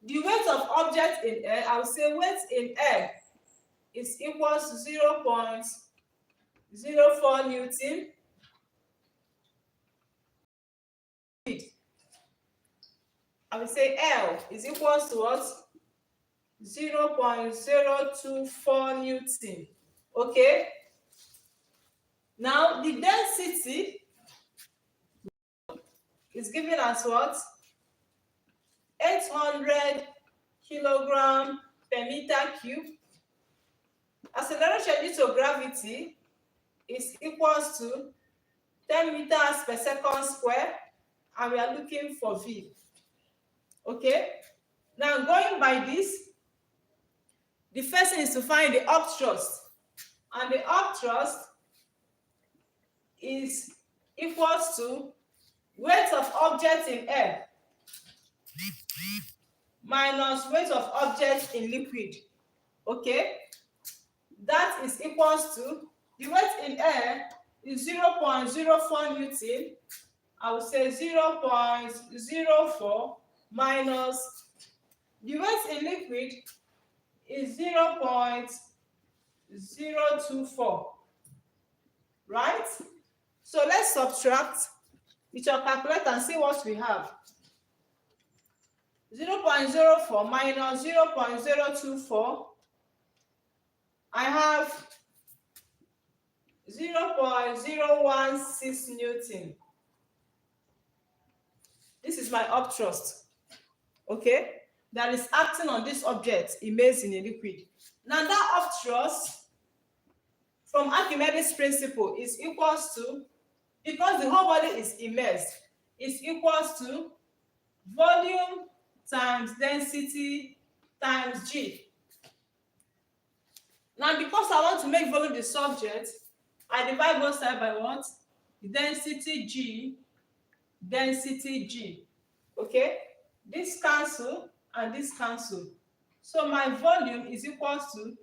The weight of object in air, I will say weight in air is equal to 0.04 Newton. I will say L is equal to what? 0.024 Newton. Okay? Now, the density is given as what? 800 kilogram per meter cube. Acceleration due to gravity is equals to 10 meters per second square, and we are looking for V. Okay? Now, going by this, the first thing is to find the upthrust. And the upthrust is equals to weight of object in air minus weight of object in liquid. Okay? That is equals to the weight in air is 0.04 Newton. I will say 0.04 minus the weight in liquid is 0.024. Right? So let's subtract with your calculator and see what we have. 0.04 minus 0.024. I have 0.016 Newton. This is my upthrust. Okay? That is acting on this object immersed in a liquid. Now that upthrust from Archimedes principle is equals to, because the whole body is immersed, is equals to volume times density times G. Now, because I want to make volume the subject, I divide both sides by what? Density G, density G. Okay? This cancel and this cancel. So my volume is equal to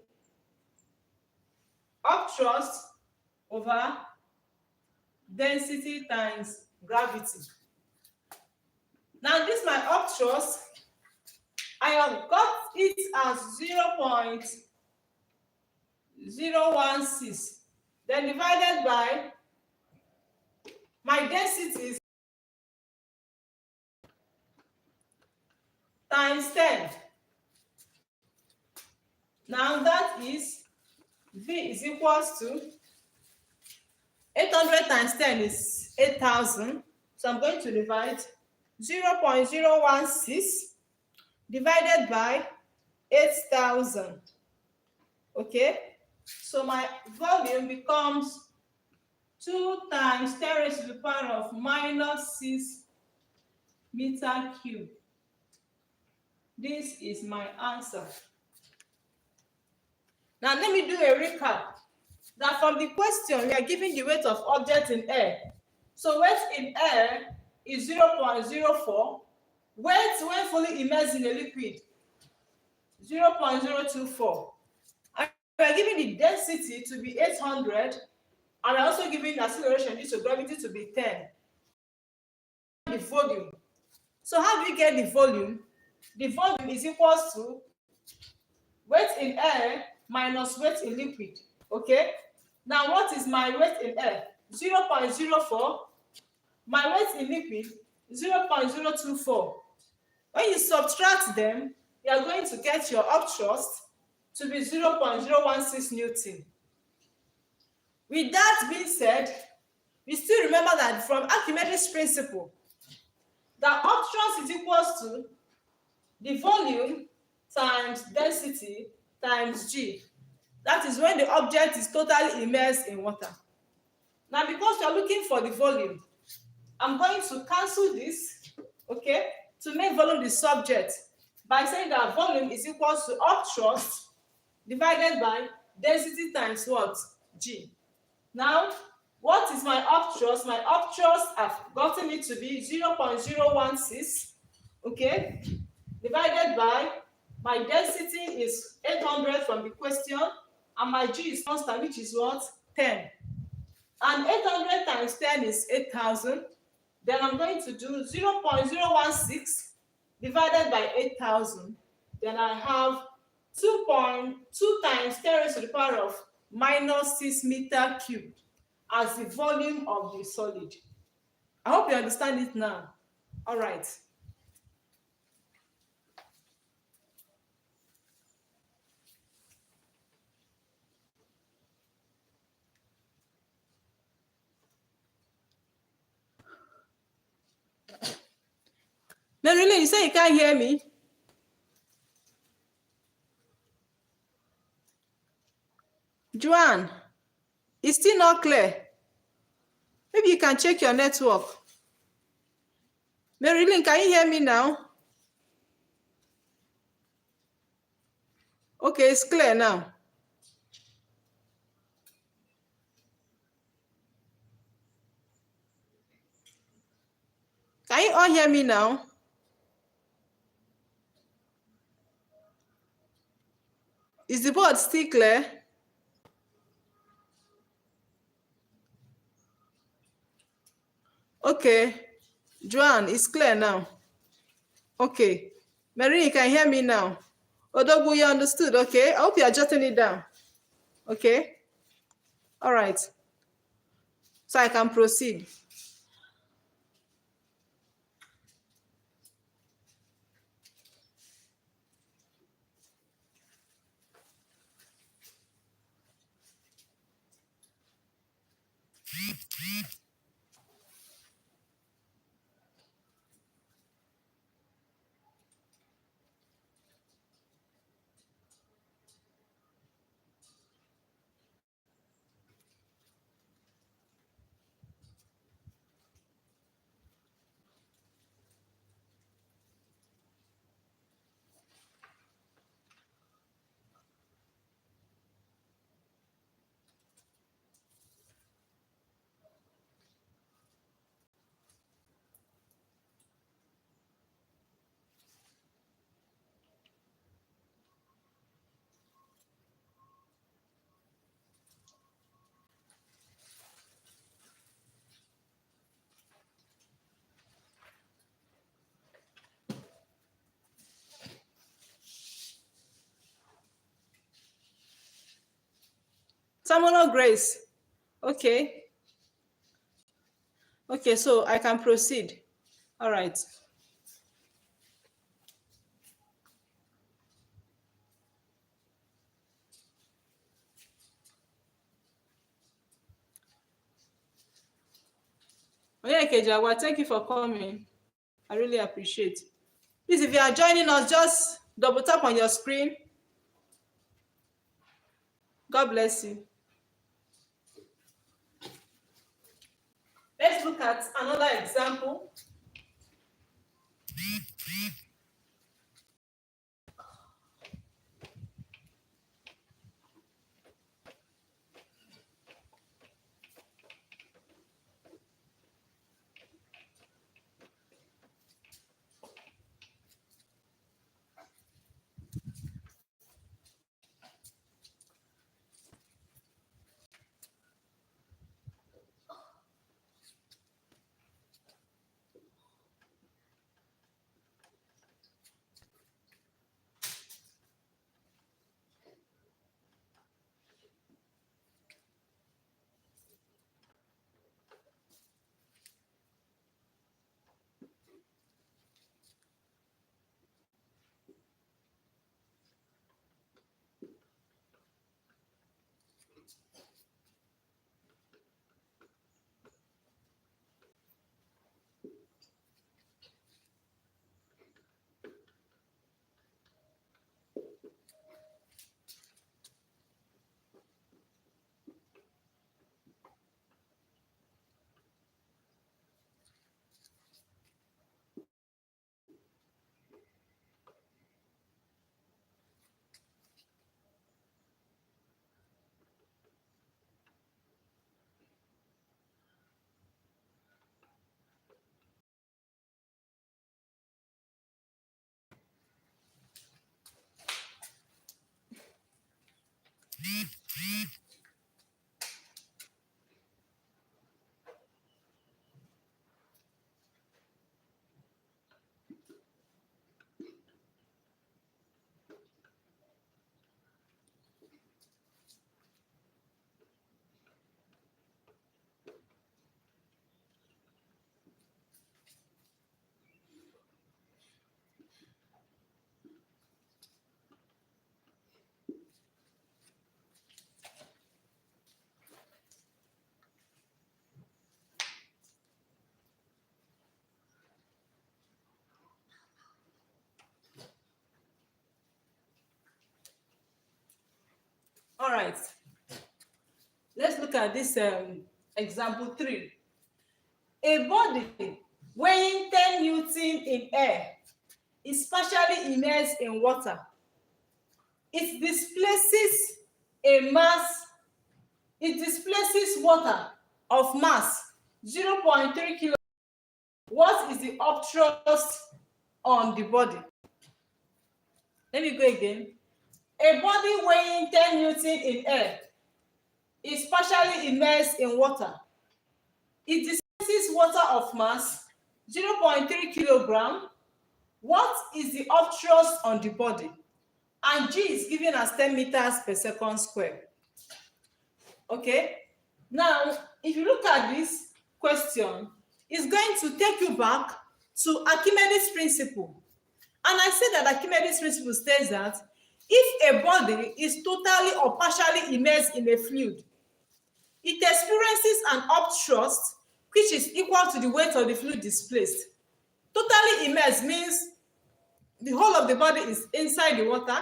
upthrust over density times gravity. Now, this is my upthrust. I have got it as 0.016. Then divided by my density times 10. Now that is V is equals to 800 times 10 is 8,000. So I'm going to divide 0.016 divided by 8,000. Okay? So my volume becomes 2 times 10 raised to the power of minus 6 meter cube. This is my answer. Now let me do a recap. That from the question, we are giving the weight of object in air. So weight in air is 0.04. Weight when fully immersed in a liquid, 0.024. And we are giving the density to be 800, and we are also giving the acceleration due to gravity to be 10. The volume. So how do we get the volume? the volume is equals to weight in air minus weight in liquid. Okay, now what is my weight in air? 0.04. My weight in liquid 0.024. When you subtract them, you are going to get your upthrust to be 0.016 Newton. With that being said, we still remember that from Archimedes principle, that upthrust is equals to the volume times density times G. That is when the object is totally immersed in water. Now, because you are looking for the volume, I'm going to cancel this, okay, to make volume the subject by saying that volume is equals to upthrust divided by density times what? G. Now, what is my upthrust? My upthrust, I've gotten it to be 0.016, okay, divided by my density is 800 from the question, and my G is constant, which is what? 10. And 800 times 10 is 8,000. Then I'm going to do 0.016 divided by 8,000. Then I have 2.2 times 10 raised to the power of minus 6 meter cubed as the volume of the solid. I hope you understand it now. All right. Marilyn, you say you can't hear me? Joanne, it's still not clear. Maybe you can check your network. Marilyn, can you hear me now? Okay, it's clear now. Can you all hear me now? Is the board still clear? Okay, Joanne, it's clear now. Okay, Marie, you can hear me now. Odogwu, you understood, okay? I hope you are jotting it down. Okay? All right. So I can proceed. Samuel Grace. Okay. Okay, so I can proceed. All right. Okay, Kejawa, thank you for coming. I really appreciate. Please, if you are joining us, just double tap on your screen. God bless you. Let's look at another example. All right, let's look at this example 3. A body weighing 10 Newton in air is partially immersed in water. It displaces a mass, it displaces water of mass 0.3 kg. What is the upthrust on the body? Let me go again. A body weighing 10 Newton in air is partially immersed in water. It displaces water of mass 0.3 kilogram. What is the upthrust on the body? And G is given as 10 meters per second square. Okay, now if you look at this question, it's going to take you back to Archimedes principle. And I say that Archimedes principle states that if a body is totally or partially immersed in a fluid, it experiences an upthrust which is equal to the weight of the fluid displaced. Totally immersed means the whole of the body is inside the water,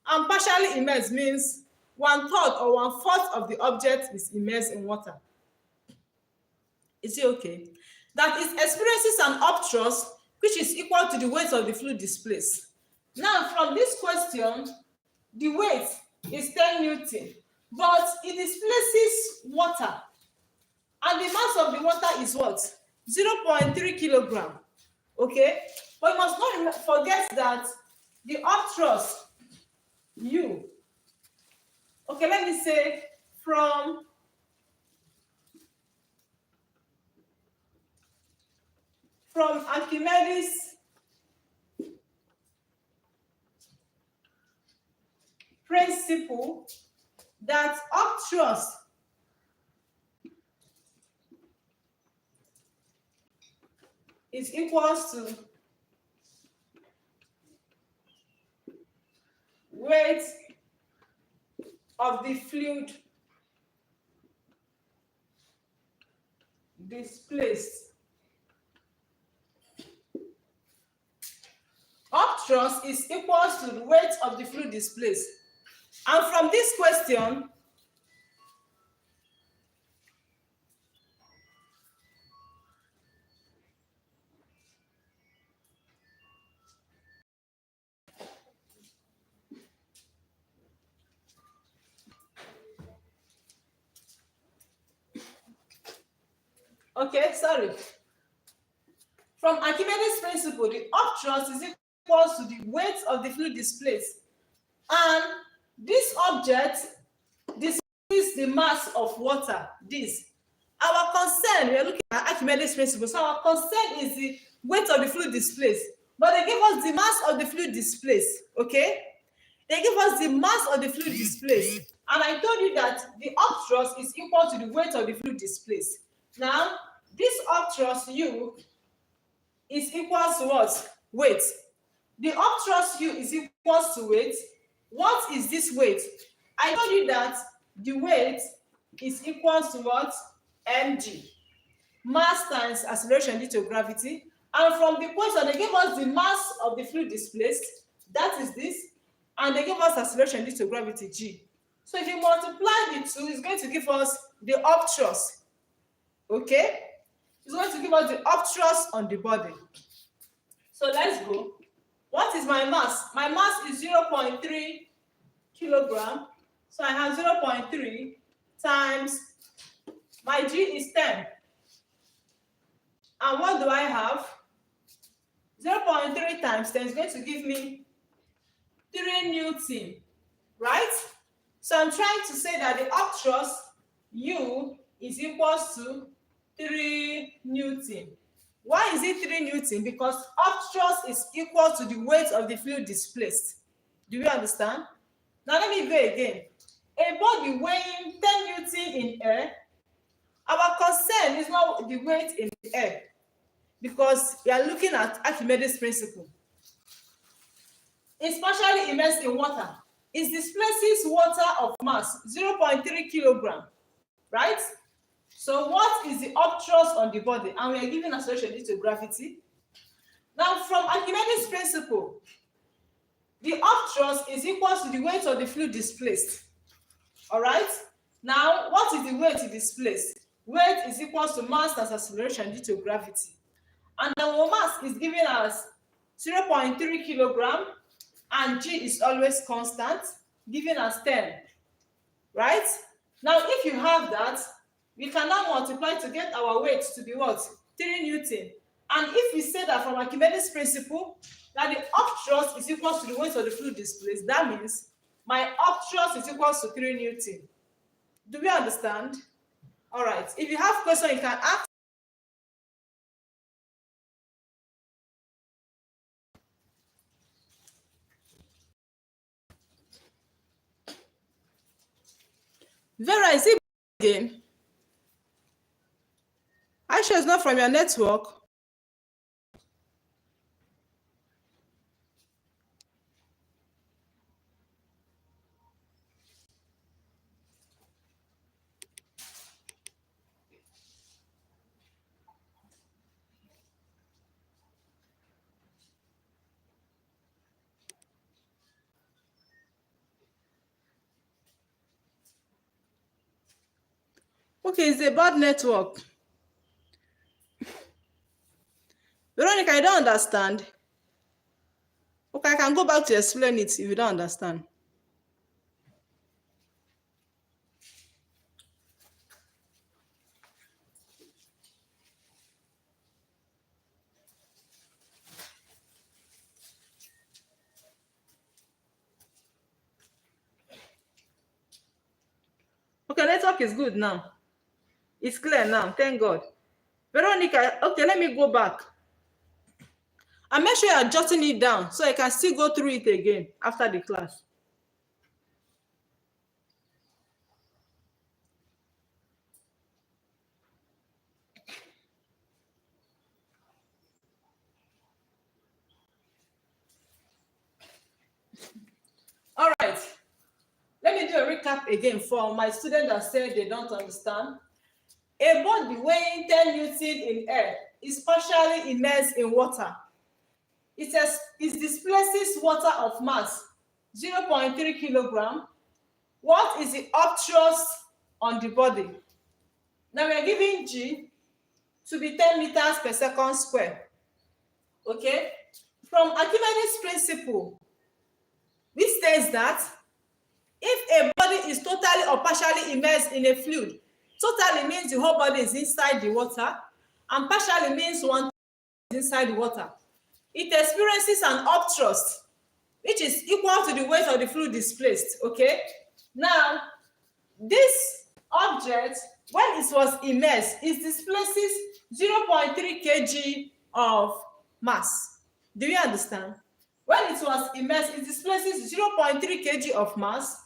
and partially immersed means 1/3 or 1/4 of the object is immersed in water. Is it okay? That it experiences an upthrust which is equal to the weight of the fluid displaced. Now, from this question, the weight is 10 Newton, but it displaces water, and the mass of the water is what? 0.3 kilogram. Okay, but you must not forget that the upthrust U, okay, let me say from Archimedes principle, that upthrust is equals to weight of the fluid displaced. Upthrust is equals to the weight of the fluid displaced. And from this question, okay, sorry. From Archimedes principle, the upthrust is equals to the weight of the fluid displaced. And this object displaces the mass of water. This. Our concern, we are looking at Archimedes principle, so our concern is the weight of the fluid displaced. But they give us the mass of the fluid displaced, okay? They give us the mass of the fluid displaced. And I told you that the upthrust is equal to the weight of the fluid displaced. Now, this upthrust U is equal to what? Weight. The upthrust U is equal to weight. What is this weight? I told you that the weight is equal to what? Mg. Mass times acceleration due to gravity. And from the question, they gave us the mass of the fluid displaced. That is this. And they give us acceleration due to gravity, G. So if you multiply the two, it's going to give us the upthrust. Okay? It's going to give us the upthrust on the body. So let's go. What is my mass? My mass is 0.3 kilogram. So I have 0.3 times, my G is 10. And what do I have? 0.3 times 10 is going to give me 3 Newton, right? So I'm trying to say that the upthrust U is equals to 3 Newton. Why is it 3 Newton? Because upthrust is equal to the weight of the fluid displaced. Do you understand? Now let me go again. A body weighing 10 Newton in air, our concern is not the weight in the air, because we are looking at Archimedes principle. It's partially immersed in water. It displaces water of mass 0.3 kilogram, right? So what is the upthrust on the body? And we are given acceleration due to gravity. Now from Archimedes principle, the upthrust is equal to the weight of the fluid displaced. All right? Now, what is the weight displaced? Weight is equal to mass times acceleration due to gravity. And our mass is given as 0.3 kilogram, and G is always constant, given as 10. Right? Now, if you have that, we can now multiply to get our weight to be what? 3 Newton. And if we say that from Archimedes principle, that the upthrust is equal to the weight of the fluid displaced, that means my upthrust is equal to 3 Newton. Do we understand? All right. If you have questions, you can ask. Vera, is it again? Aisha is not from your network. Okay, it's a bad network. Veronica, I don't understand. Okay, I can go back to explain it if you don't understand. Okay, network is good now. It's clear now, thank God. Veronica, okay, let me go back. And make sure you're jotting it down so I can still go through it again after the class. All right. Let me do a recap again for my students that said they don't understand. A body weighing 10 Newton in air is partially immersed in water. It displaces water of mass 0.3 kilogram. What is the upthrust on the body? Now we are giving G to be 10 meters per second square. Okay? From Archimedes principle, which states that if a body is totally or partially immersed in a fluid, totally means the whole body is inside the water, and partially means one is inside the water. It experiences an upthrust, which is equal to the weight of the fluid displaced. Okay? Now, this object, when it was immersed, it displaces 0.3 kg of mass. Do you understand? When it was immersed, it displaces 0.3 kg of mass.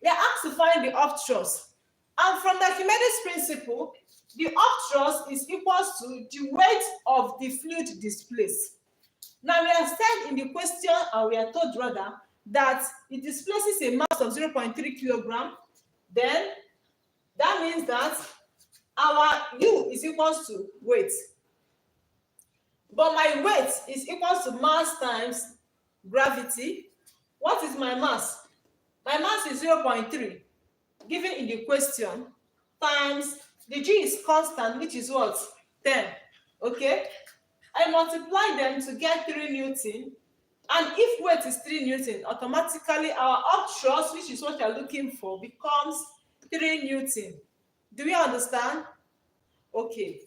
We are asked to find the upthrust. And from the Archimedes principle, the upthrust is equal to the weight of the fluid displaced. Now we are said in the question, and we are told rather, that it displaces a mass of 0.3 kilogram. Then that means that our U is equal to weight. But my weight is equal to mass times gravity. What is my mass? My mass is 0.3, given in the question, times the G is constant, which is what? 10. Okay? I multiply them to get 3 Newton. And if weight is 3 Newton, automatically our upthrust, which is what you're looking for, becomes 3 Newton. Do we understand? Okay.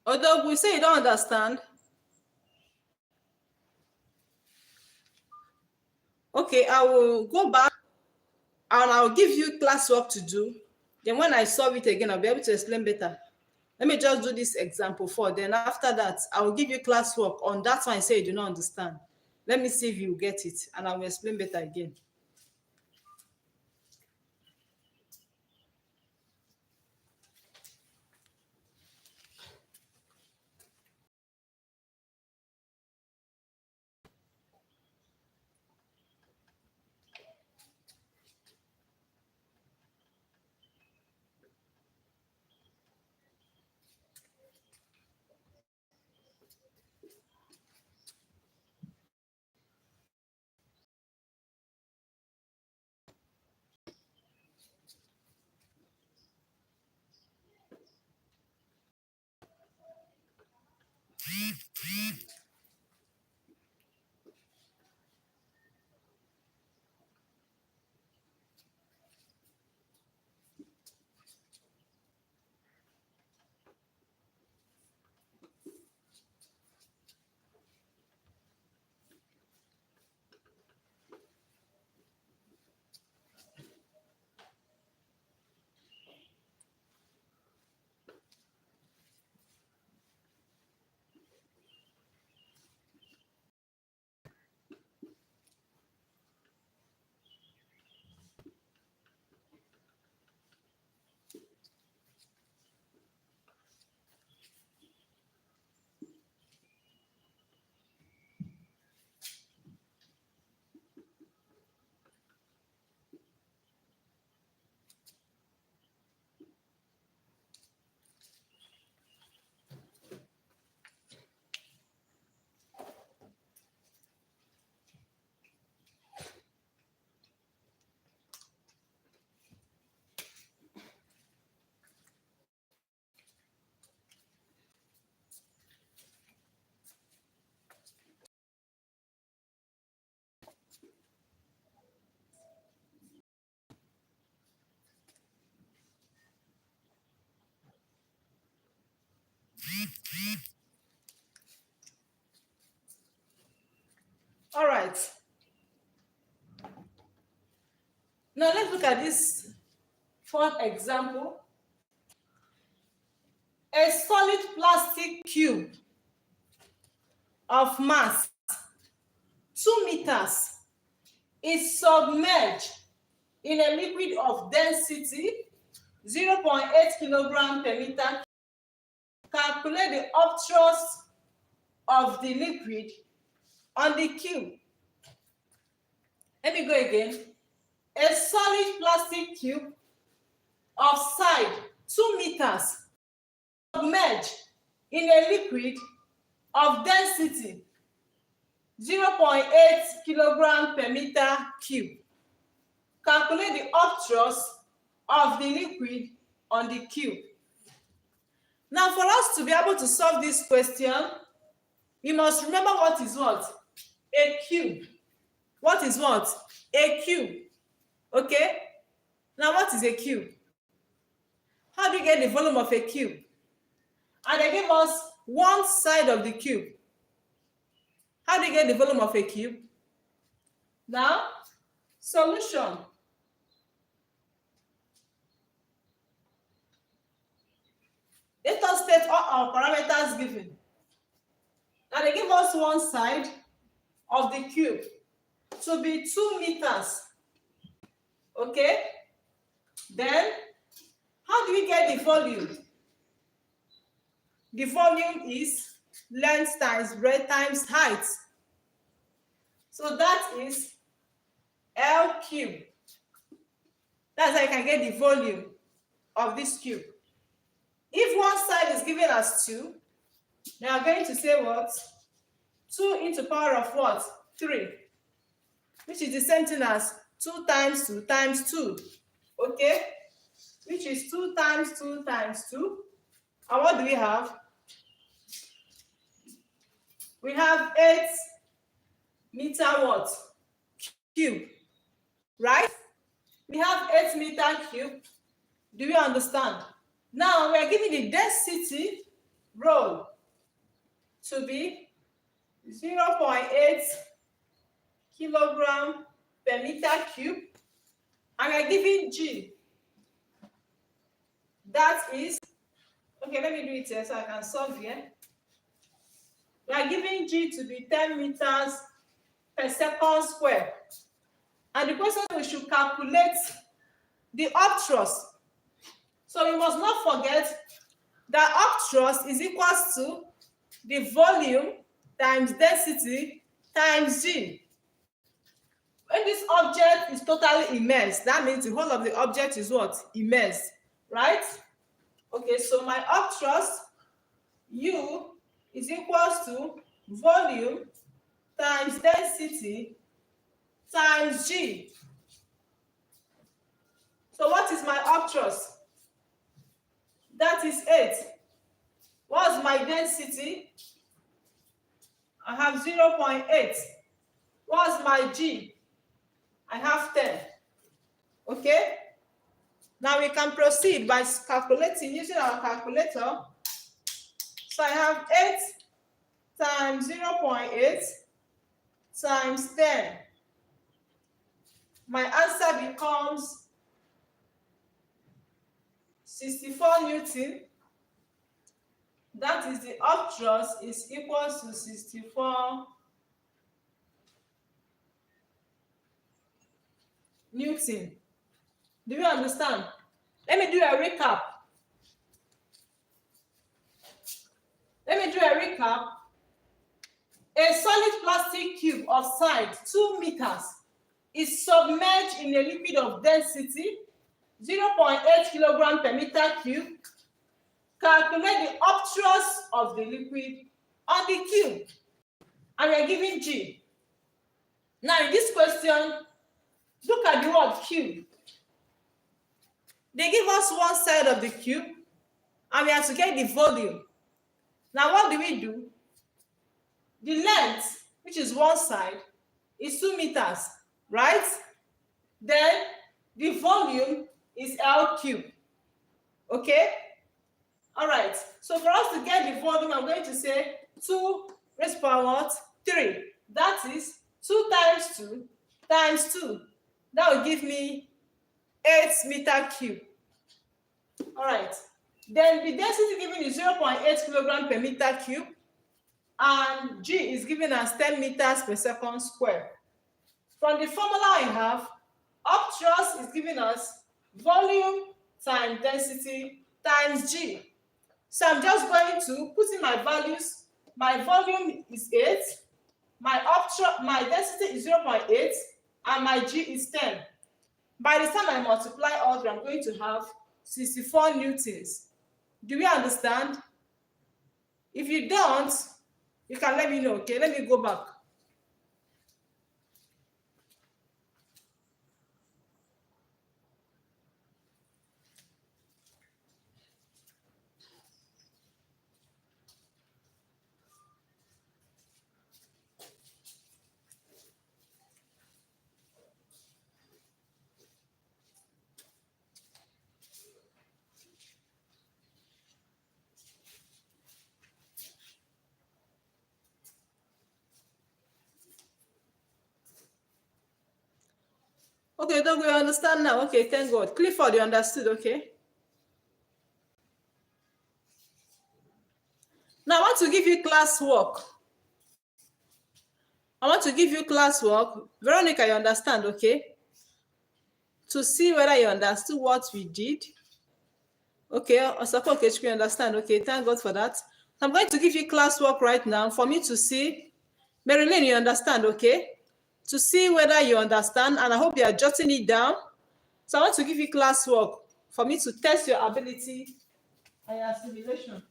Although we say you don't understand. Okay, I will go back and I'll give you classwork to do. Then when I solve it again, I'll be able to explain better. Let me just do this example for. Then after that, I will give you classwork on that one I say you do not understand. Let me see if you get it, and I will explain better again. All right. Now let's look at this fourth example. A solid plastic cube of mass 2 meters is submerged in a liquid of density 0.8 kilogram per meter. Calculate the upthrust of the liquid on the cube. Let me go again. A solid plastic cube of side 2 meters submerged in a liquid of density 0.8 kilogram per meter cube. Calculate the upthrust of the liquid on the cube. Now, for us to be able to solve this question, we must remember what is what? A cube. What is what? A cube. Okay? Now, what is a cube? How do you get the volume of a cube? And they give us one side of the cube. How do you get the volume of a cube? Now, solution. Let us state all our parameters given. Now they give us one side of the cube to be 2 meters. Okay? Then, how do we get the volume? The volume is length times breadth times height. So that is L cube. That's how you can get the volume of this cube. If one side is given as 2, they are going to say what? 2 into power of what? 3. Which is the same thing as 2 times 2 times 2. Okay? which is 2 times 2 times 2. And what do we have? We have 8 meter what? Cube, right? We have 8 meter cube. Do we understand? Now we are giving the density rho to be 0.8 kilogram per meter cube, and we are giving G. That is, okay, let me do it here so I can solve here. We are giving G to be 10 meters per second square. And the question, we should calculate the upthrust. So we must not forget that upthrust is equals to the volume times density times G. When this object is totally immersed, that means the whole of the object is what? Immersed, right? Okay, so my upthrust, U, is equals to volume times density times G. So what is my upthrust? That is 8. What's my density? I have 0.8. What's my G? I have 10. Okay? Now we can proceed by calculating using our calculator. So I have 8 times 0.8 times 10. My answer becomes 64 Newton. That is, the upthrust is equal to 64 Newton. Do you understand? Let me do a recap. A solid plastic cube of size 2 meters is submerged in a liquid of density 0.8 kilogram per meter cube. Calculate the upthrust of the liquid on the cube. And we are giving G. Now in this question, look at the word cube. They give us one side of the cube and we have to get the volume. Now what do? The length, which is one side, is 2 meters, right? Then the volume is L cube. Okay? All right. So for us to get the volume, I'm going to say 2 raised to power what? 3. That is 2 times 2 times 2. That will give me 8 meter cube. All right. Then the density given is 0.8 kilogram per meter cube. And G is given as 10 meters per second square. From the formula I have, upthrust is given us volume times density times G. So I'm just going to put in my values. My volume is 8, my density is 0.8, and my G is 10. By the time I multiply all three, I'm going to have 64 newtons. Do we understand? If you don't, you can let me know, okay? Let me go back. Okay, don't we understand now? Okay, thank God. Clifford, you understood, okay? Now I want to give you classwork. Veronica, you understand, okay? To see whether you understood what we did. Okay, Osako Okechukwu, you understand, okay? Thank God for that. I'm going to give you classwork right now for me to see. Marilyn, you understand, okay? To see whether you understand, and I hope you are jotting it down. So I want to give you classwork for me to test your ability and your assimilation.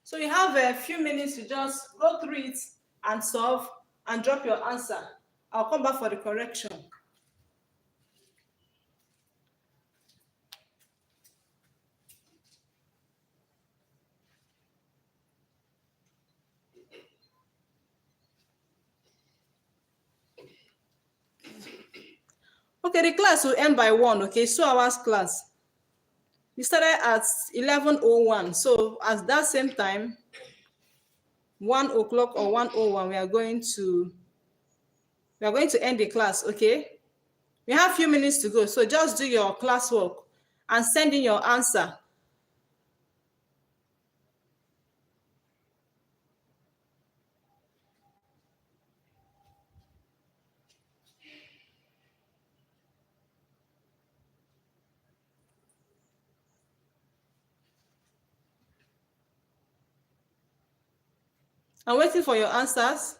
So you have a few minutes to just go through it and solve and drop your answer. I'll come back for the correction. Okay, the class will end by 1, okay? So hours class. We started at 11:01. So at that same time, 1 o'clock or 1:01, we are going to end the class, okay? We have a few minutes to go. So just do your classwork and send in your answer. I'm waiting for your answers.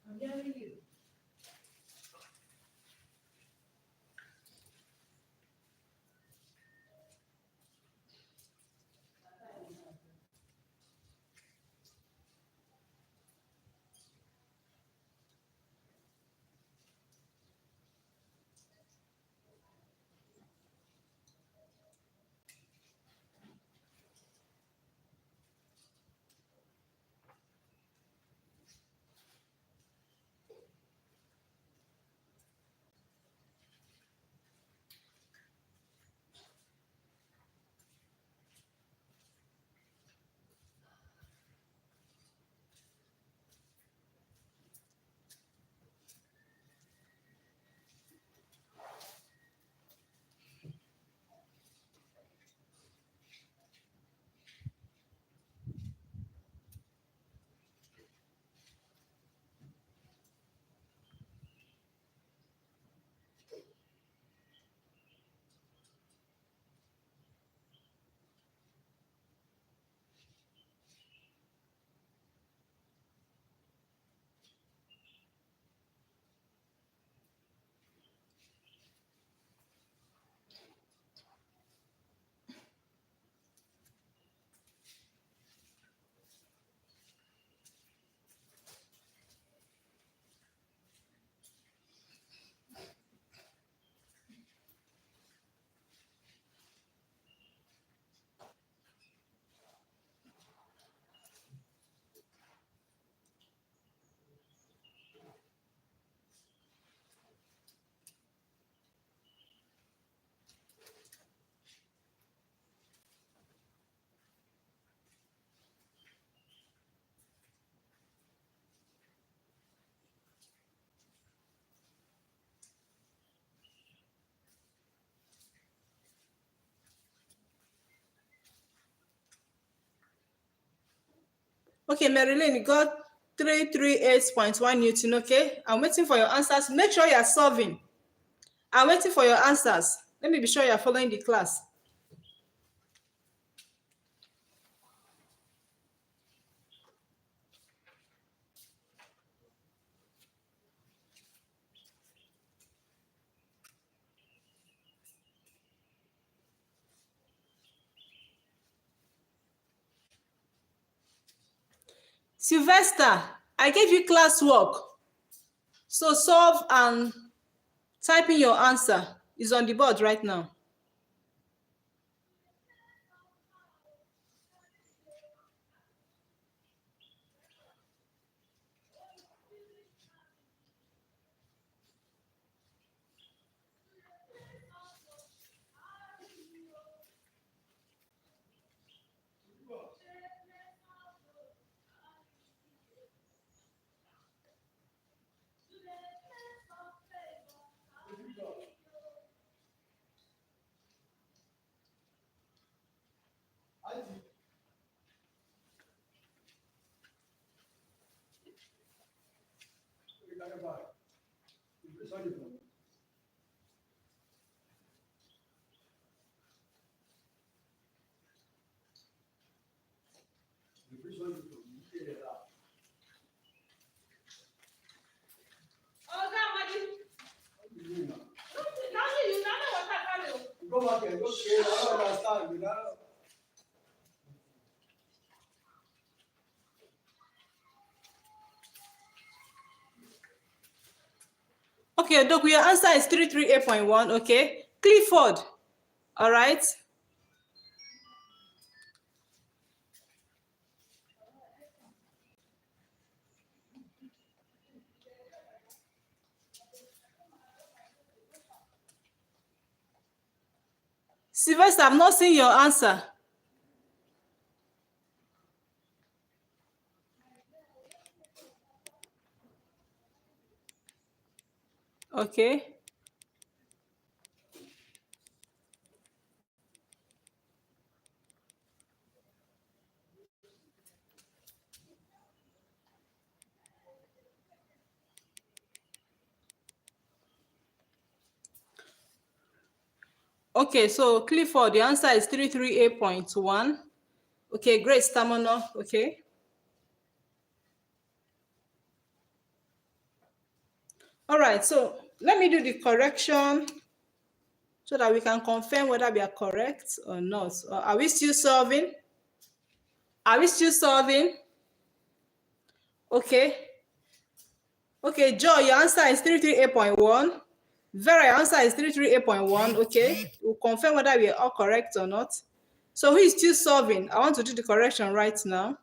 I'm hearing you. Okay, Marilyn, you got 338.1 Newton, okay? I'm waiting for your answers. Make sure you are solving. I'm waiting for your answers. Let me be sure you are following the class. Sylvester, I gave you classwork. So solve and type in your answer. It's on the board right now. Okay, Doc, your answer is 338.1, okay? Clifford, all right? Sylvester, I'm not seeing your answer. Okay. Okay, so Clifford, the answer is 338.1. Okay, great stamina, okay. All right, so let me do the correction so that we can confirm whether we are correct or not. Or are we still solving? Are we still solving? Okay. Okay, Joe, your answer is 338.1. Vera, your answer is 338.1. Okay, we'll confirm whether we are all correct or not. So who is still solving? I want to do the correction right now.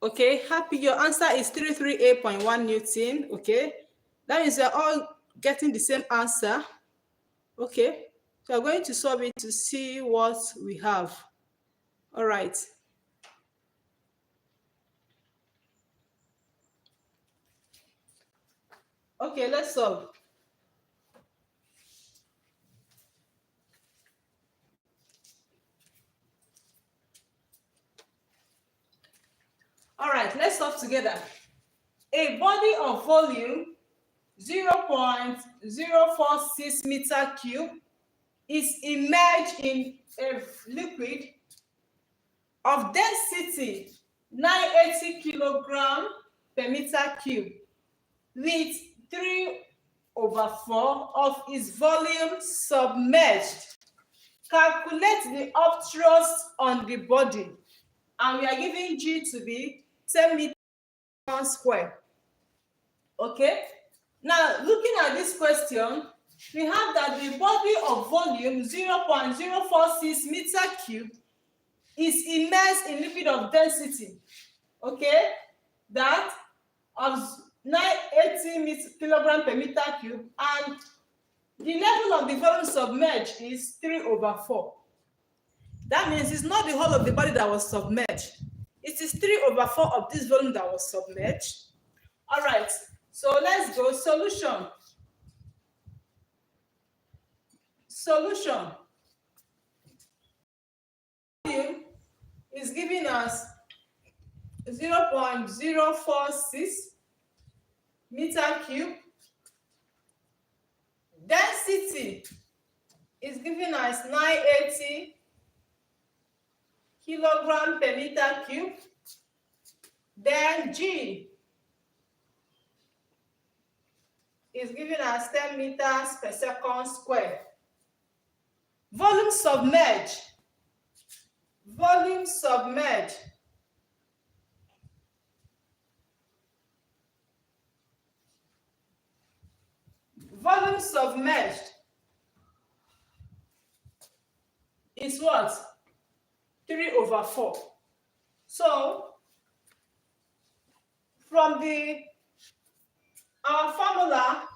Okay, happy, your answer is 338.1 Newton. Okay, that means we're all getting the same answer. Okay, so I'm going to solve it to see what we have. All right. Okay, let's solve. All right, let's solve together. A body of volume 0.046 meter cube is immersed in a liquid of density 980 kilogram per meter cube with 3/4 of its volume submerged. Calculate the upthrust on the body, and we are giving G to be 10 meters square. Okay, now looking at this question, we have that the body of volume 0.046 meter cube is immersed in liquid of density, okay, that of 980 kilogram per meter cube, and the level of the volume submerged is 3/4. That means it's not the whole of the body that was submerged. It is 3/4 of this volume that was submerged. All right, so let's go. Solution. Solution. Volume is giving us 0.046 meter cube. Density is giving us 980 kilogram per meter cube. Then G is giving us 10 meters per second square. Volume submerged. Volume submerged. Volume submerged is what? 3/4. So from our formula,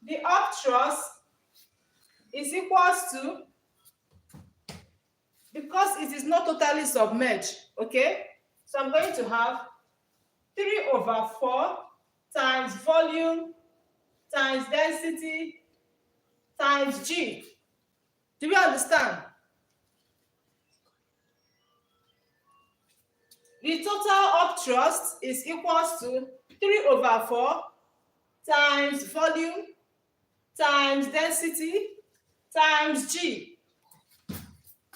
the upthrust is equals to, because it is not totally submerged, okay? So I'm going to have 3/4 times volume times density times G. Do we understand? The total upthrust is equals to 3/4 times volume times density times G.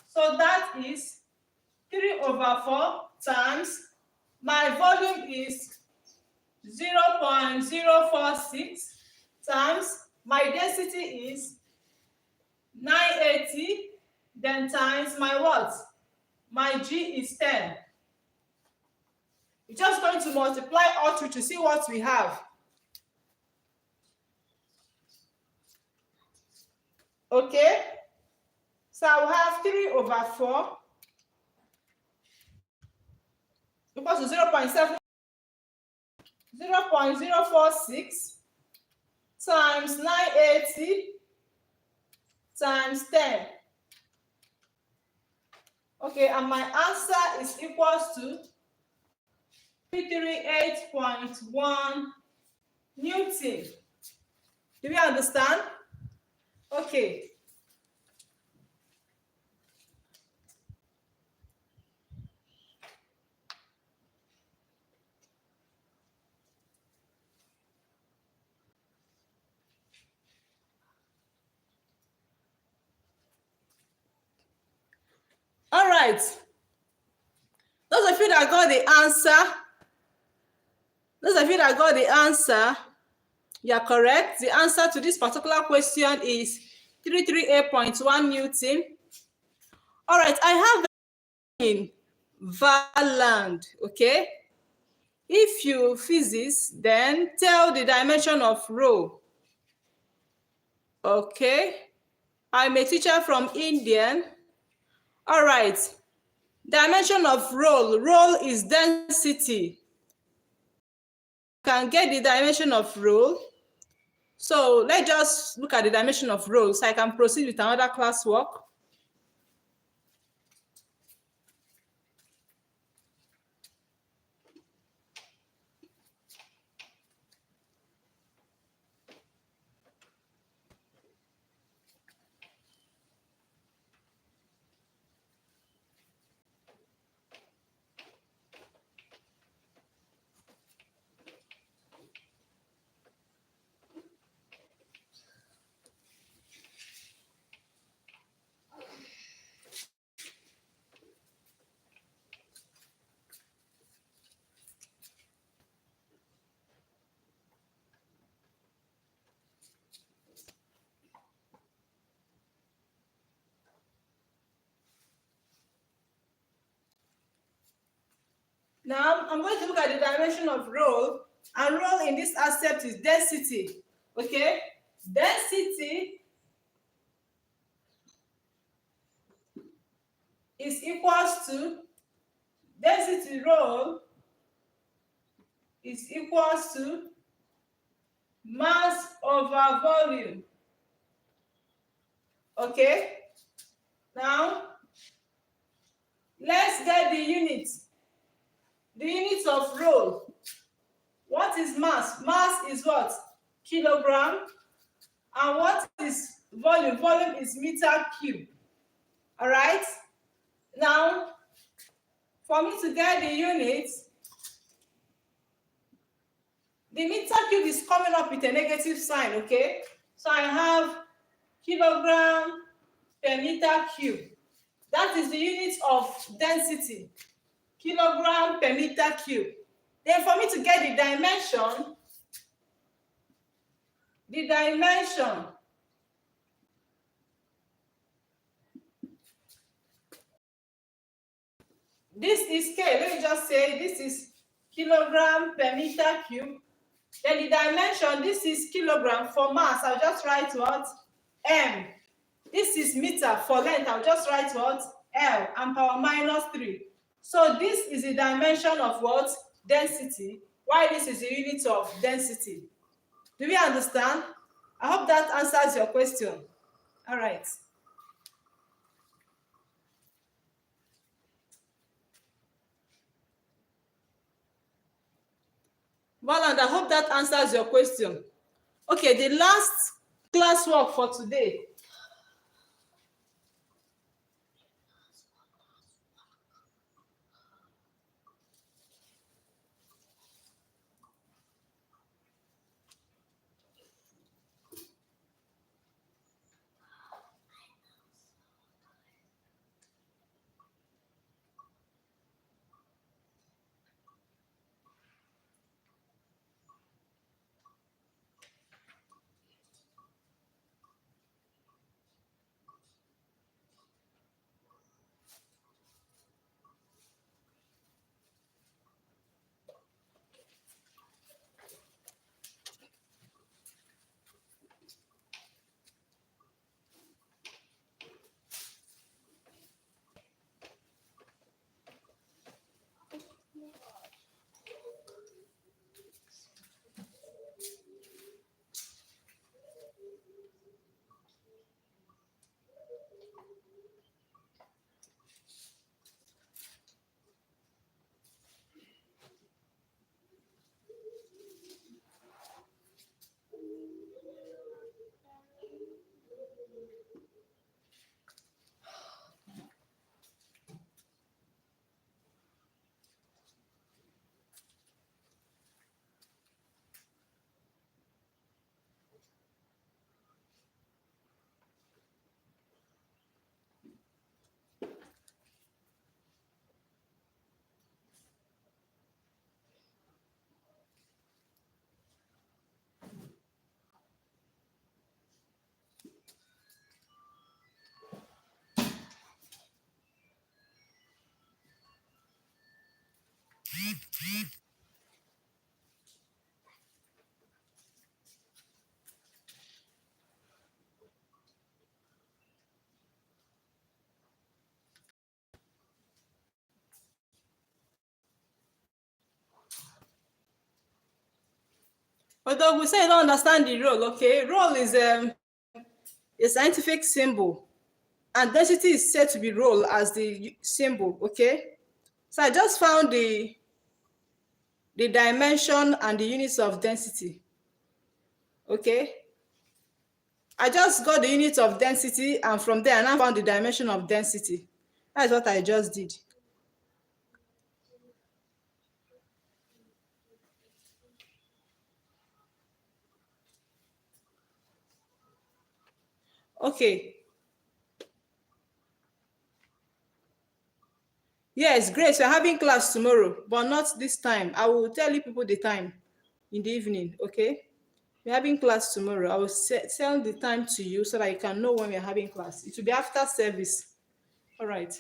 So that is 3/4 times, my volume is 0.046 times, my density is 980, then times my what? My G is 10. We're just going to multiply all through to see what we have. Okay? So I'll have 3/4 equals to 0.046 times 980 times 10. Okay, and my answer is equals to 338.1 Newton. Do we understand? Okay. All right. Those of you that got the answer, you're correct. The answer to this particular question is 338.1 Newton. All right, I have in Valand, okay? If you physics, then tell the dimension of rho. Okay, I'm a teacher from Indian. All right, dimension of rho is density. You can get the dimension of rho. So let's just look at the dimension of rho so I can proceed with another classwork. Now, I'm going to look at the dimension of rho, and rho in this aspect is density, okay? Density is equals to, density rho is equals to mass over volume, okay? Now, kilogram. And what is volume? Volume is meter cube. All right. Now, for me to get the units, the meter cube is coming up with a negative sign, okay? So I have kilogram per meter cube. That is the unit of density, kilogram per meter cube. Then for me to get the dimension, this is K. Let me just say this is kilogram per meter cube. Then the dimension, this is kilogram for mass. I'll just write what? M. This is meter for length. I'll just write what? L and power minus 3. So this is the dimension of what? Density. Why this is the unit of density. Do we understand? I hope that answers your question. All right. Well, and I hope that answers your question. Okay, the last classwork for today. Although we say you don't understand the role, okay? Role is a scientific symbol, and density is said to be role as the symbol, okay? So I just found the dimension and the units of density, okay? I just got the unit of density, and from there I now found the dimension of density. That's what I just did. Okay. Yes, Grace, we're having class tomorrow, but not this time. I will tell you people the time in the evening, okay? We're having class tomorrow. I will tell the time to you so that you can know when we're having class. It will be after service. All right.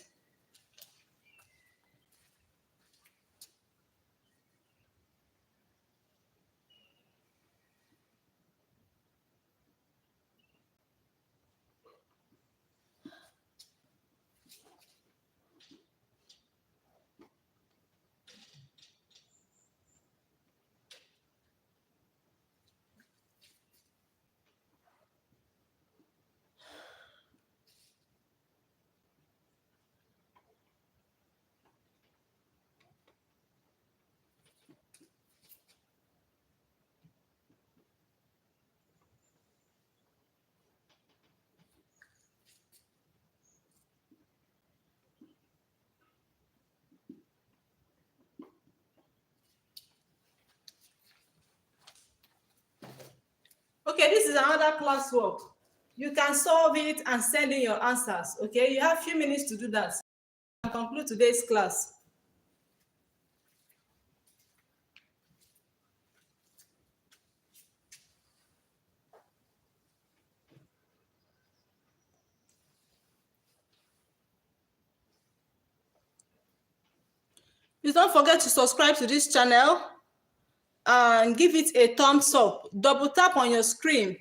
Okay, this is another classwork. You can solve it and send in your answers. Okay, you have a few minutes to do that. And conclude today's class. Please don't forget to subscribe to this channel and give it a thumbs up. Double tap on your screen.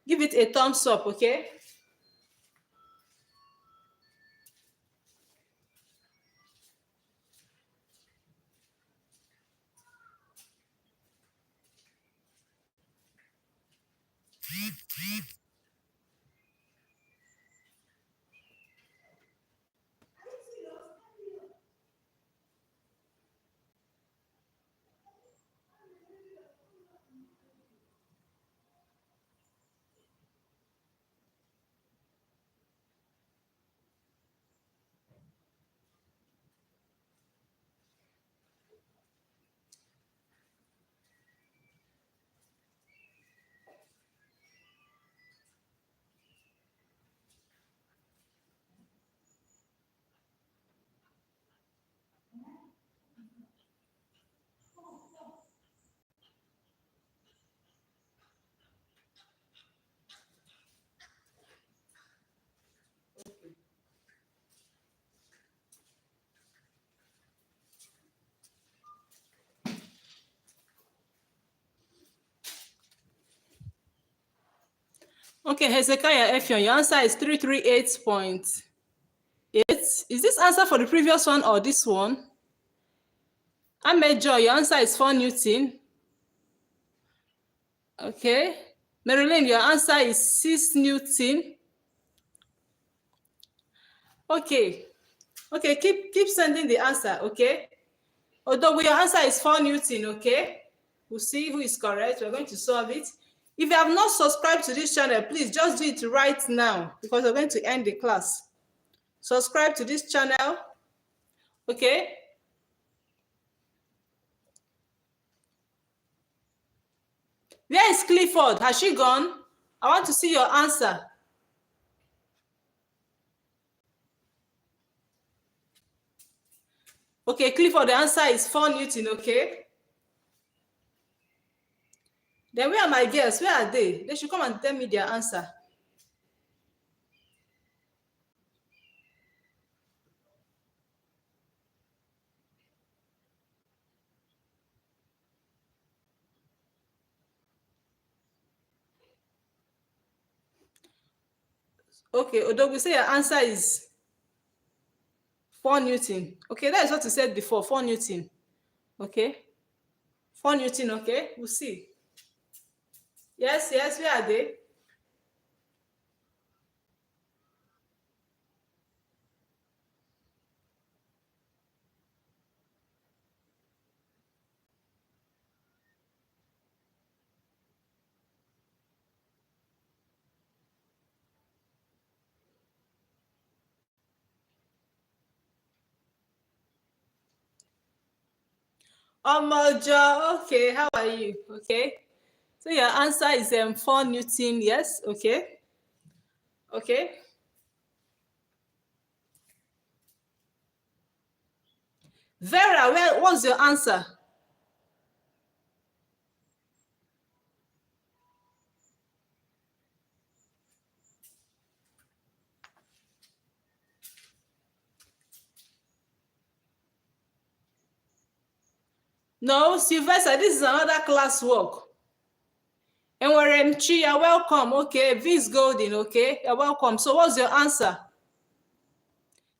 Give it a thumbs up, okay? Okay, Hezekiah Effion, your answer is 338.8. Is this answer for the previous one or this one? Ahmed Joy, your answer is 4 Newton. Okay. Marilyn, your answer is 6 Newton. Okay. Okay, keep sending the answer, okay? Although your answer is 4 Newton, okay? We'll see who is correct. We're going to solve it. If you have not subscribed to this channel, please just do it right now because we're going to end the class. Subscribe to this channel, okay? Where is Clifford? Has she gone? I want to see your answer. Okay, Clifford, the answer is 4 Newton, okay? Then where are my girls? Where are they? They should come and tell me their answer. Okay, Odogu, say your answer is 4 Newton. Okay, that is what you said before, 4 Newton. Okay. 4 Newton, okay? We'll see. Yes, where are they? Omojo, okay, how are you? Okay. So your answer is 4 Newton, yes, okay. Okay. Vera, what's your answer? No, Sylvester, this is another class work. And Chi, you're welcome. Okay, Vince Golden, okay, you're welcome. So what's your answer?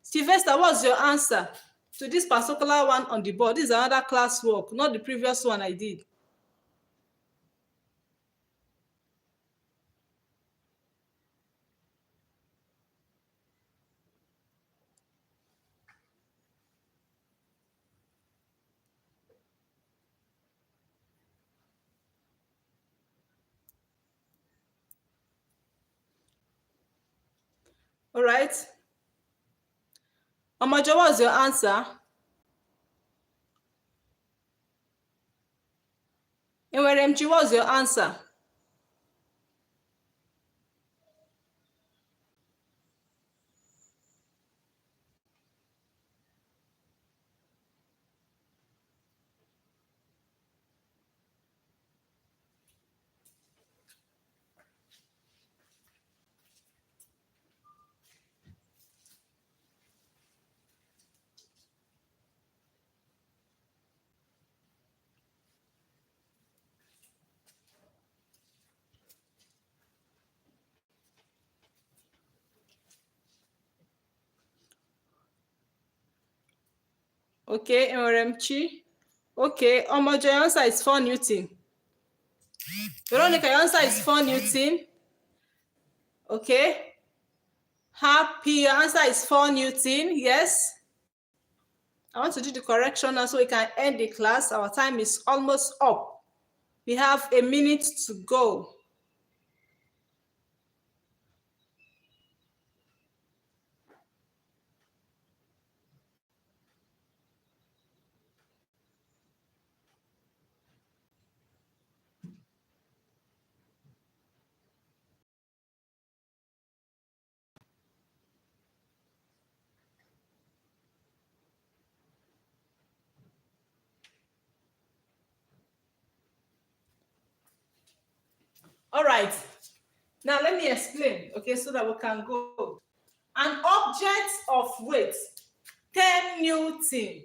Sylvester, what's your answer to this particular one on the board? This is another class work, not the previous one I did. All right. Omojo, what's your answer? Chi, what's your answer? Okay, Chi. Okay, Omojo, your answer is 4 Newton. Veronica, your answer is 4 Newton. Okay. Happy, your answer is 4 Newton. Yes. I want to do the correction now so we can end the class. Our time is almost up. We have a minute to go. All right. Now let me explain, okay, so that we can go. An object of weight 10 Newton.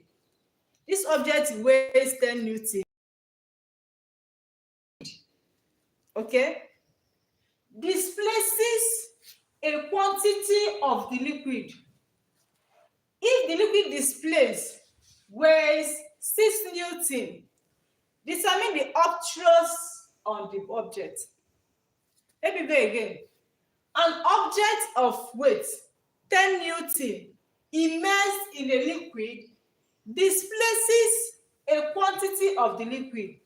This object weighs 10 Newton. Okay. Displaces a quantity of the liquid. If the liquid displaced weighs 6 Newton, determine the upthrust on the object. Let me go again. An object of weight 10 Newton immersed in a liquid displaces a quantity of the liquid.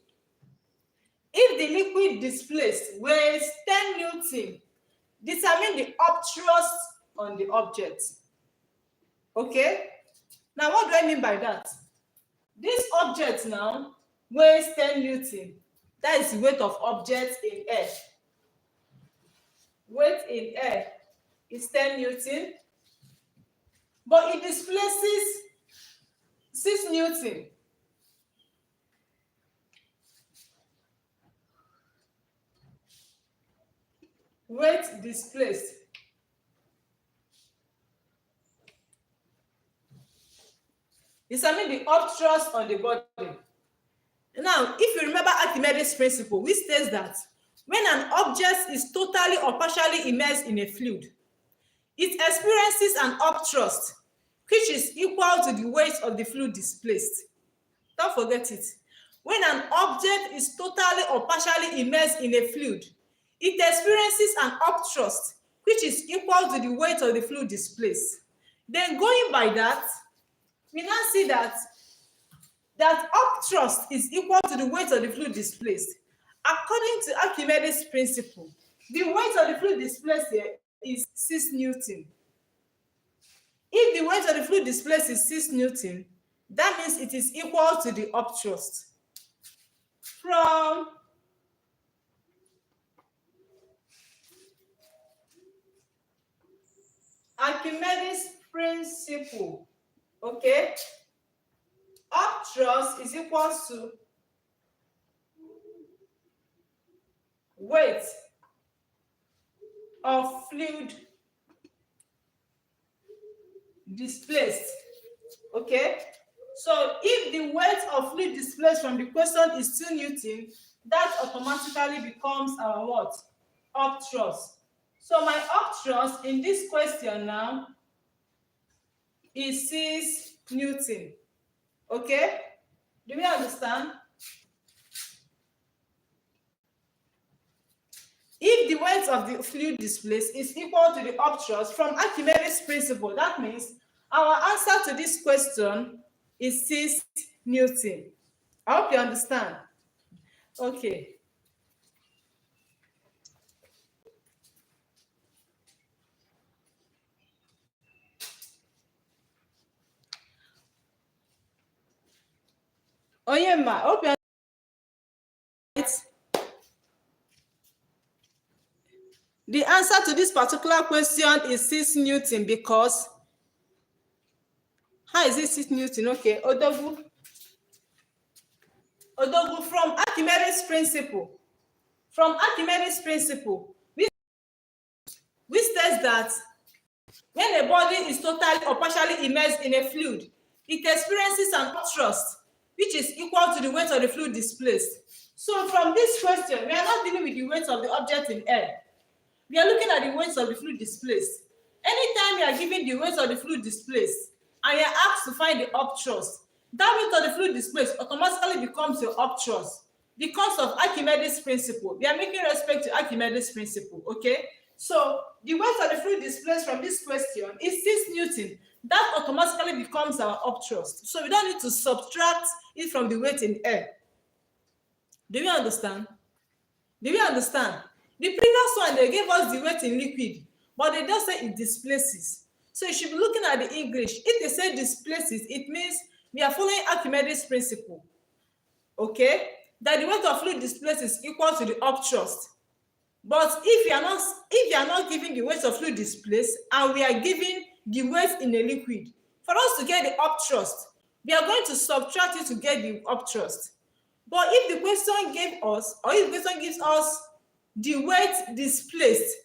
If the liquid displaced weighs 10 Newton, determine the upthrust on the object. Okay? Now, what do I mean by that? This object now weighs 10 Newton. That is the weight of objects in air. Weight in air is 10 Newton, but it displaces 6 Newton. Weight displaced. Determine the upthrust on the body. Now, if you remember Archimedes principle, which states that when an object is totally or partially immersed in a fluid, it experiences an upthrust, which is equal to the weight of the fluid displaced. Don't forget it. When an object is totally or partially immersed in a fluid, it experiences an upthrust, which is equal to the weight of the fluid displaced. Then going by that, we now see that upthrust is equal to the weight of the fluid displaced. According to Archimedes principle, the weight of the fluid displaced here is 6 Newton. If the weight of the fluid displaced is 6 Newton, that means it is equal to the upthrust. From Archimedes principle, okay, upthrust is equal to weight of fluid displaced. Okay, so if the weight of fluid displaced from the question is 2 Newton, that automatically becomes our what? Upthrust. So my upthrust in this question now is 6 Newton. Okay, do we understand? If the weight of the fluid displaced is equal to the upthrust from Archimedes principle, that means our answer to this question is 6 Newton. I hope you understand. Okay. Oh yeah, ma. I hope you understand. The answer to this particular question is 6 Newton because how is it 6 Newton? Okay, Odogu from Archimedes principle. From Archimedes principle, which states that when a body is totally or partially immersed in a fluid, it experiences an upthrust, which is equal to the weight of the fluid displaced. So from this question, we are not dealing with the weight of the object in air. We are looking at the weight of the fluid displaced. Anytime you are given the weight of the fluid displaced and you are asked to find the upthrust, that weight of the fluid displaced automatically becomes your upthrust because of Archimedes principle. We are making respect to Archimedes principle, okay? So the weight of the fluid displaced from this question is 6 Newton. That automatically becomes our upthrust. So we don't need to subtract it from the weight in air. Do you understand? Do you understand? The previous one, they gave us the weight in liquid, but they just say it displaces. So you should be looking at the English. If they say displaces, it means we are following Archimedes principle. Okay? That the weight of fluid displaced is equal to the upthrust. But if you are not giving the weight of fluid displaced and we are giving the weight in a liquid, for us to get the upthrust, we are going to subtract it to get the upthrust. But if the question gave us, or if the question gives us the weight displaced,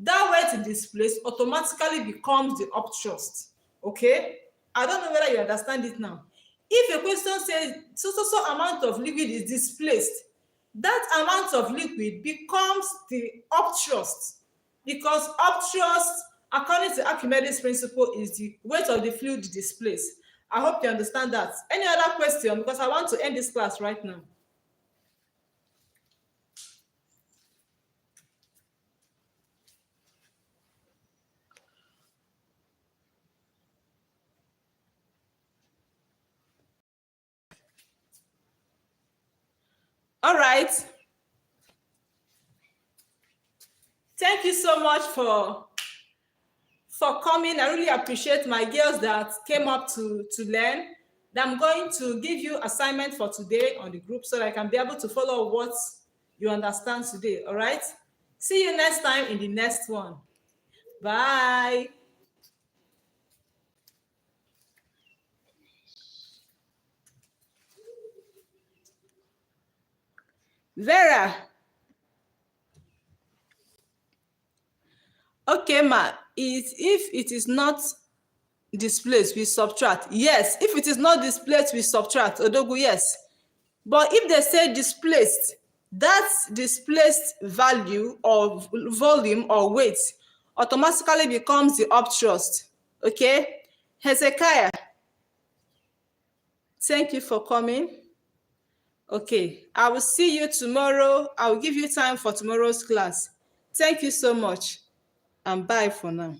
that weight displaced automatically becomes the upthrust. Okay? I don't know whether you understand it now. If a question says so amount of liquid is displaced, that amount of liquid becomes the upthrust, because upthrust, according to Archimedes principle, is the weight of the fluid displaced. I hope you understand that. Any other question? Because I want to end this class right now. All right. Thank you so much for coming. I really appreciate my girls that came up to learn. I'm going to give you assignment for today on the group so that I can be able to follow what you understand today. All right. See you next time in the next one. Bye. Vera. Okay, ma. If it is not displaced, we subtract. Yes. If it is not displaced, we subtract. Odogu, yes. But if they say displaced, that displaced value or volume or weight automatically becomes the upthrust. Okay? Hezekiah, thank you for coming. Okay, I will see you tomorrow. I will give you time for tomorrow's class. Thank you so much, and bye for now.